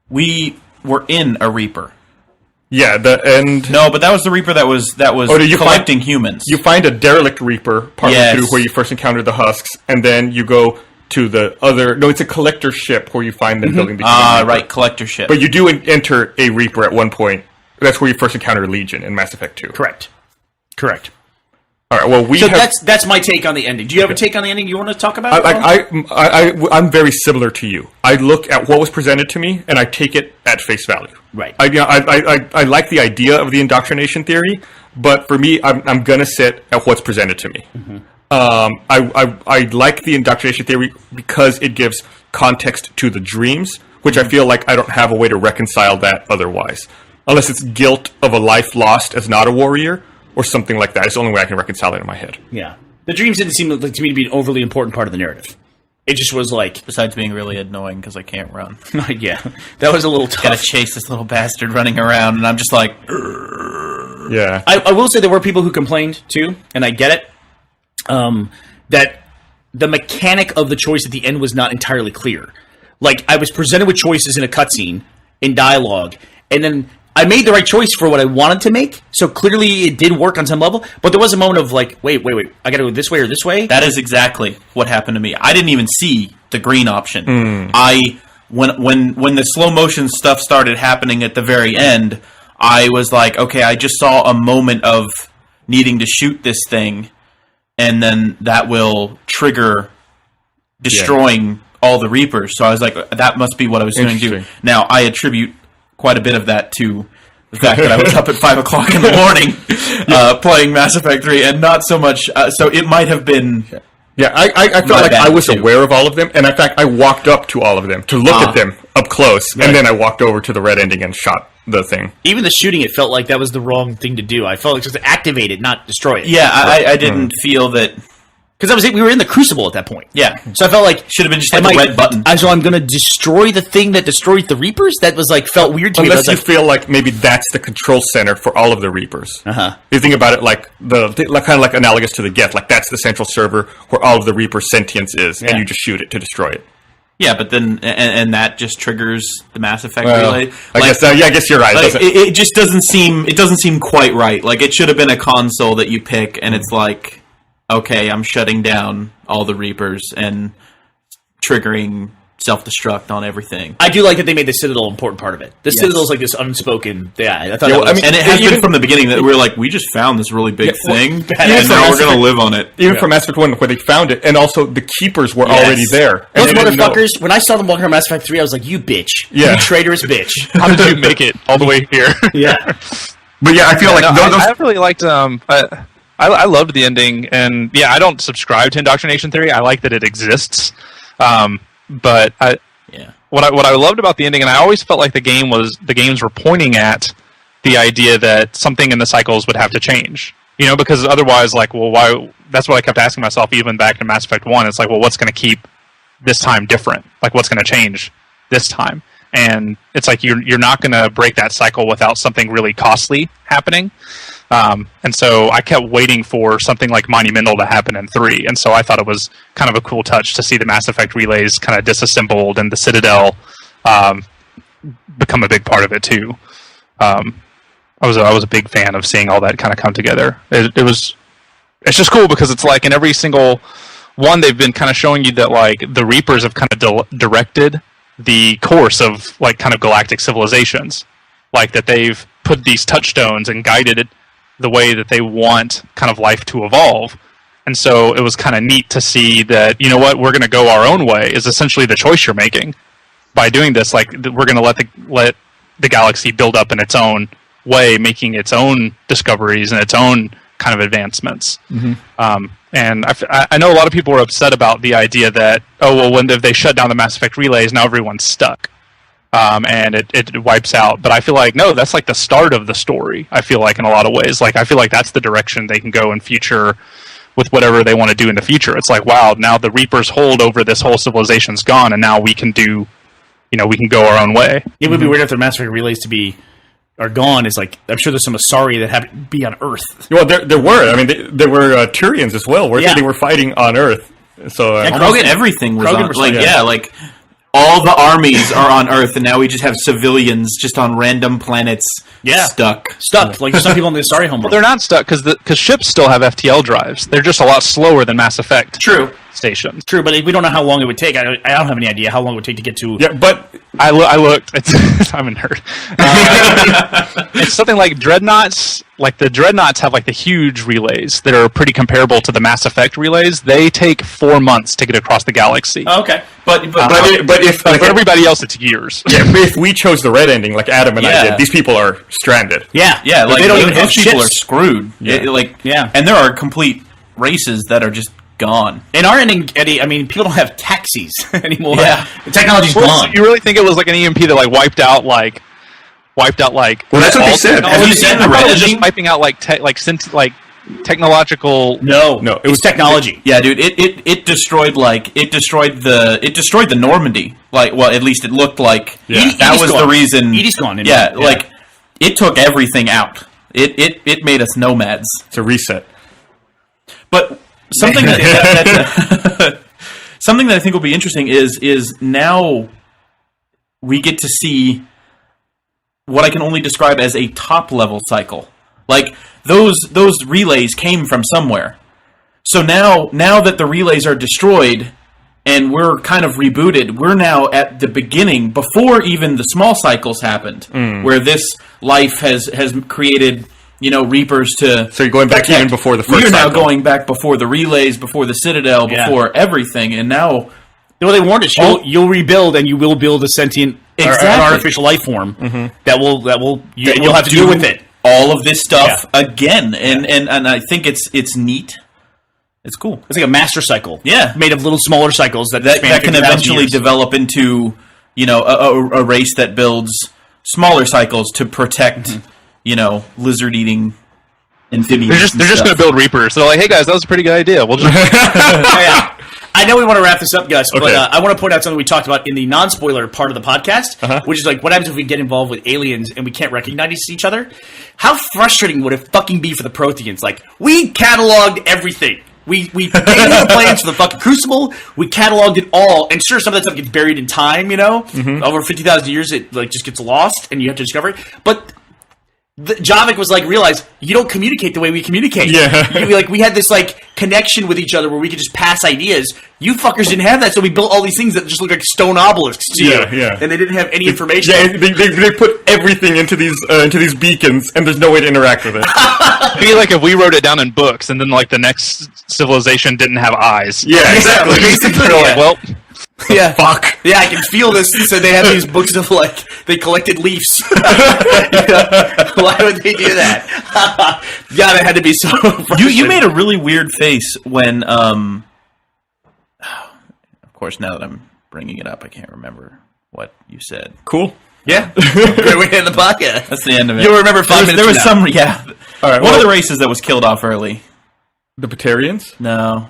we were in a Reaper. Yeah, no, but that was the Reaper that was collecting humans. You find a derelict Reaper partway through where you first encounter the husks, and then you go to the other. No, it's a collector ship where you find them building the human Reaper. Right, collector ship. But you do enter a Reaper at one point. That's where you first encounter Legion in Mass Effect 2. Correct. All right. Well, that's my take on the ending. Do you have a take on the ending you want to talk about? I'm very similar to you. I look at what was presented to me and I take it at face value. Right. I like the idea of the indoctrination theory, but for me, I'm gonna sit at what's presented to me. I like the indoctrination theory because it gives context to the dreams, which I feel like I don't have a way to reconcile that otherwise, unless it's guilt of a life lost as not a warrior. Or something like that. It's the only way I can reconcile it in my head. Yeah. The dreams didn't seem like to me to be an overly important part of the narrative. It just was like... Besides being really annoying because I can't run. Yeah. That was a little tough. Gotta chase this little bastard running around, and I'm just like... Yeah. I will say there were people who complained, too, and I get it, that the mechanic of the choice at the end was not entirely clear. Like, I was presented with choices in a cutscene, in dialogue, and then... I made the right choice for what I wanted to make, so clearly it did work on some level, but there was a moment of like, wait, I gotta go this way or this way? That is exactly what happened to me. I didn't even see the green option. When the slow motion stuff started happening at the very end, I was like, okay, I just saw a moment of needing to shoot this thing, and then that will trigger destroying all the Reapers. So I was like, that must be what I was going to do. Now, I attribute quite a bit of that to the fact that I was up at 5 o'clock in the morning playing Mass Effect 3, and not so much... so it might have been... Yeah, I felt like I was aware of all of them, and in fact, I walked up to all of them to look at them up close, and then I walked over to the red ending and shot the thing. Even the shooting, it felt like that was the wrong thing to do. I felt like just to activate it, not destroy it. Yeah, I didn't feel that... Because we were in the Crucible at that point. Yeah. So I felt like... Should have been just like a red button. So I'm going to destroy the thing that destroys the Reapers? That was like, felt weird to me. Unless you feel like maybe that's the control center for all of the Reapers. You think about it like kind of like analogous to the Geth. Like that's the central server where all of the Reaper sentience is, and you just shoot it to destroy it. Yeah, but then... And that just triggers the Mass Effect relay. I guess you're right. Like, it just doesn't seem... It doesn't seem quite right. Like, it should have been a console that you pick, and it's like... Okay, I'm shutting down all the Reapers and triggering self-destruct on everything. I do like that they made the Citadel an important part of it. The Citadel's like this unspoken... Yeah, I thought and it has been from the beginning that we're like, we just found this really big thing, and now we're going to live on it. Even from Mass Effect 1, where they found it, and also the Keepers were already there. Those motherfuckers, when I saw them walking around Mass Effect 3, I was like, you bitch. You traitorous bitch. How did you make it all the way here? Yeah. But yeah, I feel like I really liked. I loved the ending, and yeah, I don't subscribe to indoctrination theory. I like that it exists, but what I loved about the ending, and I always felt like the games were pointing at the idea that something in the cycles would have to change. You know, because otherwise, like, well, why? That's what I kept asking myself, even back in Mass Effect 1. It's like, well, what's going to keep this time different? Like, what's going to change this time? And it's like you're not going to break that cycle without something really costly happening. And so I kept waiting for something like monumental to happen in 3. And so I thought it was kind of a cool touch to see the Mass Effect relays kind of disassembled and the Citadel become a big part of it too. I was a big fan of seeing all that kind of come together. It's just cool because it's like in every single one they've been kind of showing you that like the Reapers have kind of directed the course of like kind of galactic civilizations, like that they've put these touchstones and guided it the way that they want kind of life to evolve. And so it was kind of neat to see that, you know what, we're going to go our own way is essentially the choice you're making by doing this. Like we're going to let the galaxy build up in its own way, making its own discoveries and its own kind of advancements. And I know a lot of people were upset about the idea that, oh, well, when they shut down the Mass Effect relays, now everyone's stuck. And it wipes out. But I feel like, no, that's like the start of the story, I feel like, in a lot of ways. Like, I feel like that's the direction they can go in future with whatever they want to do in the future. It's like, wow, now the Reaper's hold over this whole civilization's gone, and now we can do, we can go our own way. It would be weird if the Mass Effect relays are gone. Is like, I'm sure there's some Asari that have to be on Earth. Well, there were. I mean, there were Turians as well, where they were fighting on Earth. So almost everything was on. Like all the armies are on Earth, and now we just have civilians just on random planets stuck. Like some people in the Asari homeworld. Well, they're not stuck because ships still have FTL drives. They're just a lot slower than Mass Effect. True. Stations. True, but we don't know how long it would take. I don't have any idea how long it would take to get to... Yeah, but... I looked. I'm a nerd. It's something like Dreadnoughts. Like, the Dreadnoughts have, like, the huge relays that are pretty comparable to the Mass Effect relays. They take 4 months to get across the galaxy. Oh, okay. But if for everybody else, it's years. Yeah, if we chose the red ending, like Adam and I did, these people are stranded. Yeah, like, they don't even have people ships. are screwed. Yeah. And there are complete races that are just gone. In our ending, Eddie, I mean, people don't have taxis anymore. Yeah. The technology's So gone. you really think it was like an EMP that like wiped out like? Well, that's what they said. Have you seen the red was just ending? wiping out like technological. No, it was technology. Yeah, dude, it destroyed the Normandy. Like, well, at least it looked like that was the reason. Edie's gone. Like it took everything out. It made us nomads. It's a reset. But something something that I think will be interesting is now we get to see what I can only describe as a top level cycle. Like those relays came from somewhere. So now that the relays are destroyed and we're kind of rebooted, we're now at the beginning before even the small cycles happened, where this life has created, Reapers to... So you're going back even before the first cycle. We're now cycle. going back before the relays, before the Citadel, before everything, and now... Well, they warned us. You'll rebuild, and you will build a sentient, an artificial life form that you'll have to deal with it. All of this stuff again, and I think it's neat. It's cool. It's like a master cycle, made of little smaller cycles that can eventually develop into a race that builds smaller cycles to protect lizard-eating amphibians. They're just going to build Reapers. They're like, hey guys, that was a pretty good idea. We'll just. I know we want to wrap this up, Gus, but I want to point out something we talked about in the non-spoiler part of the podcast, which is like, what happens if we get involved with aliens and we can't recognize each other? How frustrating would it fucking be for the Protheans? Like, we cataloged everything. We gave the plans for the fucking Crucible. We cataloged it all, and sure, some of that stuff gets buried in time. Over 50,000 years, it like just gets lost, and you have to discover it. But Javik was like, realize you don't communicate the way we communicate. Yeah, we had this like connection with each other where we could just pass ideas. You fuckers didn't have that, so we built all these things that just look like stone obelisks to you. Yeah. And they didn't have any information. Yeah, they put everything into these beacons, and there's no way to interact with it. It'd be like if we wrote it down in books, and then like the next civilization didn't have eyes. Yeah, exactly. Basically, like, well. Yeah, Fuck. Yeah, I can feel this. So they have these books of like they collected leaves. Why would they do that? Yeah, that had to be so. You made a really weird face when of course, now that I'm bringing it up, I can't remember what you said. Cool. Yeah, great way to end the podcast. That's the end of it. You'll remember 5 minutes. There was from now. some, yeah. All right, One of the races that was killed off early. The Batarians? No.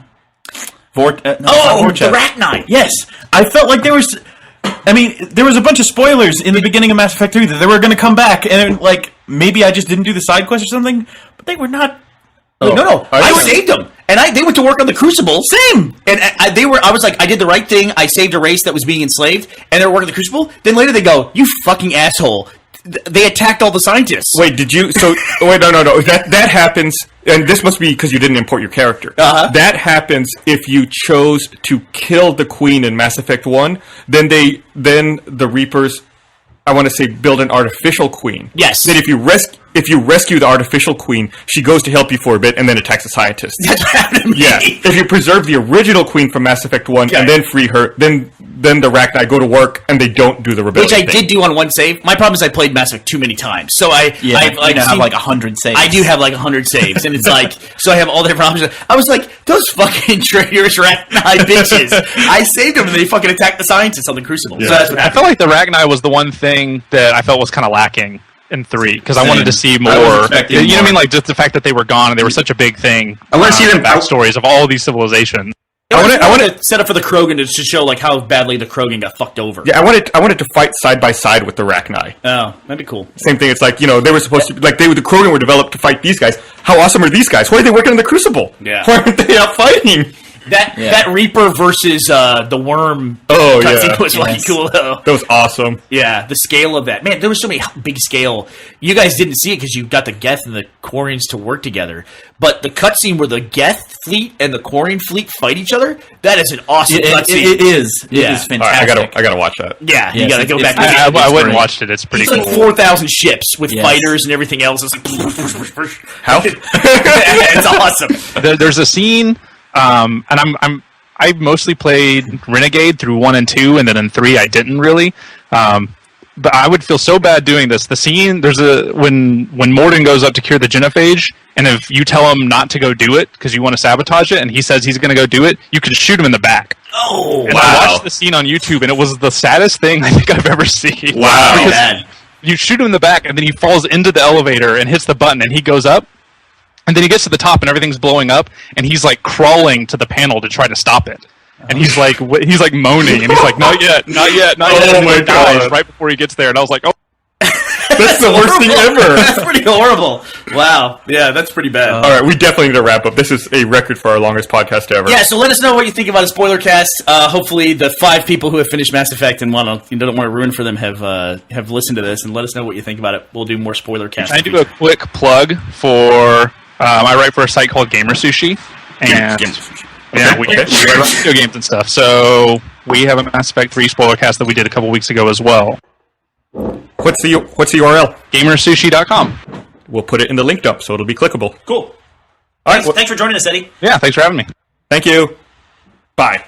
Oh, Vortex. the Arachnite. Yes, I felt like there was. I mean, there was a bunch of spoilers in the beginning of Mass Effect 3 that they were going to come back, and like maybe I just didn't do the side quest or something, but they were not. No. I saved them, and they went to work on the Crucible. Same. And they were. I was like, I did the right thing. I saved a race that was being enslaved, and they were working the Crucible. Then later they go, "You fucking asshole." They attacked all the scientists. Wait, did you? So wait, no. That happens, and this must be because you didn't import your character. Uh-huh. That happens if you chose to kill the Queen in Mass Effect 1. Then the Reapers, I want to say, build an artificial Queen. Yes. Then if you rescue the artificial Queen, she goes to help you for a bit and then attacks the scientists. That's what happened to me. Yeah. If you preserve the original Queen from Mass Effect 1 Okay. and then free her, then the Arachnite go to work and they don't do the rebellion. Which I did do on one save. My problem is I played Mass Effect too many times, so I have like 100 saves. I do have like 100 saves, and it's like so I have all the different options. I was like, those fucking traitorous Arachnite bitches. I saved them, and they fucking attacked the scientists on the Crucible. Yeah. So that's what I happened. felt like the Ragnar was the one thing that I felt was kind of lacking in 3 because I Same. wanted to see more. I was You know expecting what I mean? more. Like just the fact that they were gone and they were such a big thing. I want to see them backstories of all these civilizations. I want to set up for the Krogan to show like how badly the Krogan got fucked over. Yeah, I wanted to fight side by side with the Arachnite. Oh, that'd be cool. Same thing. It's like, they were supposed to, like, the Krogan were developed to fight these guys. How awesome are these guys? Why are they working in the Crucible? Yeah. Why aren't they out fighting? That Reaper versus the Worm cutscene was fucking cool though. That was awesome. Yeah, the scale of that. Man, there was so many big scale. You guys didn't see it because you got the Geth and the Quarians to work together. But the cutscene where the Geth fleet and the Quarian fleet fight each other, that is an awesome cutscene. It is. It is All right, fantastic. I gotta watch that. Yeah, you Yes, gotta go back. I went and great. watched it. It's pretty It's cool. like 4,000 ships with Yes. fighters and everything else. It's like How? it's awesome. There's a scene, and I mostly played Renegade through 1 and 2, and then in 3 I didn't really. But I would feel so bad doing this. The scene when Morden goes up to cure the genophage, and if you tell him not to go do it because you want to sabotage it, and he says he's going to go do it, you can shoot him in the back. Oh, And I watched the scene on YouTube, and it was the saddest thing I think I've ever seen. Wow. Because bad. you shoot him in the back, and then he falls into the elevator and hits the button, and he goes up. And then he gets to the top, and everything's blowing up, and he's like crawling to the panel to try to stop it. And he's like moaning, and he's like, "Not yet, not yet, not yet." Oh And my he dies God. right before he gets there, and I was like, "Oh, That's the worst thing ever. That's pretty horrible. Wow. Yeah, that's pretty bad. All right, we definitely need to wrap up. This is a record for our longest podcast ever. Yeah, so let us know what you think about a spoiler cast. Hopefully, the 5 people who have finished Mass Effect and don't want to ruin for them have listened to this, and let us know what you think about it. We'll do more spoiler casts. Can I do a quick plug for? I write for a site called Gamer Sushi, and yeah, we write about video games and stuff. So we have a Mass Effect 3 spoiler cast that we did a couple weeks ago as well. What's the URL? GamerSushi.com. We'll put it in the link up, so it'll be clickable. Cool. All right. Thanks for joining us, Eddie. Yeah, thanks for having me. Thank you. Bye.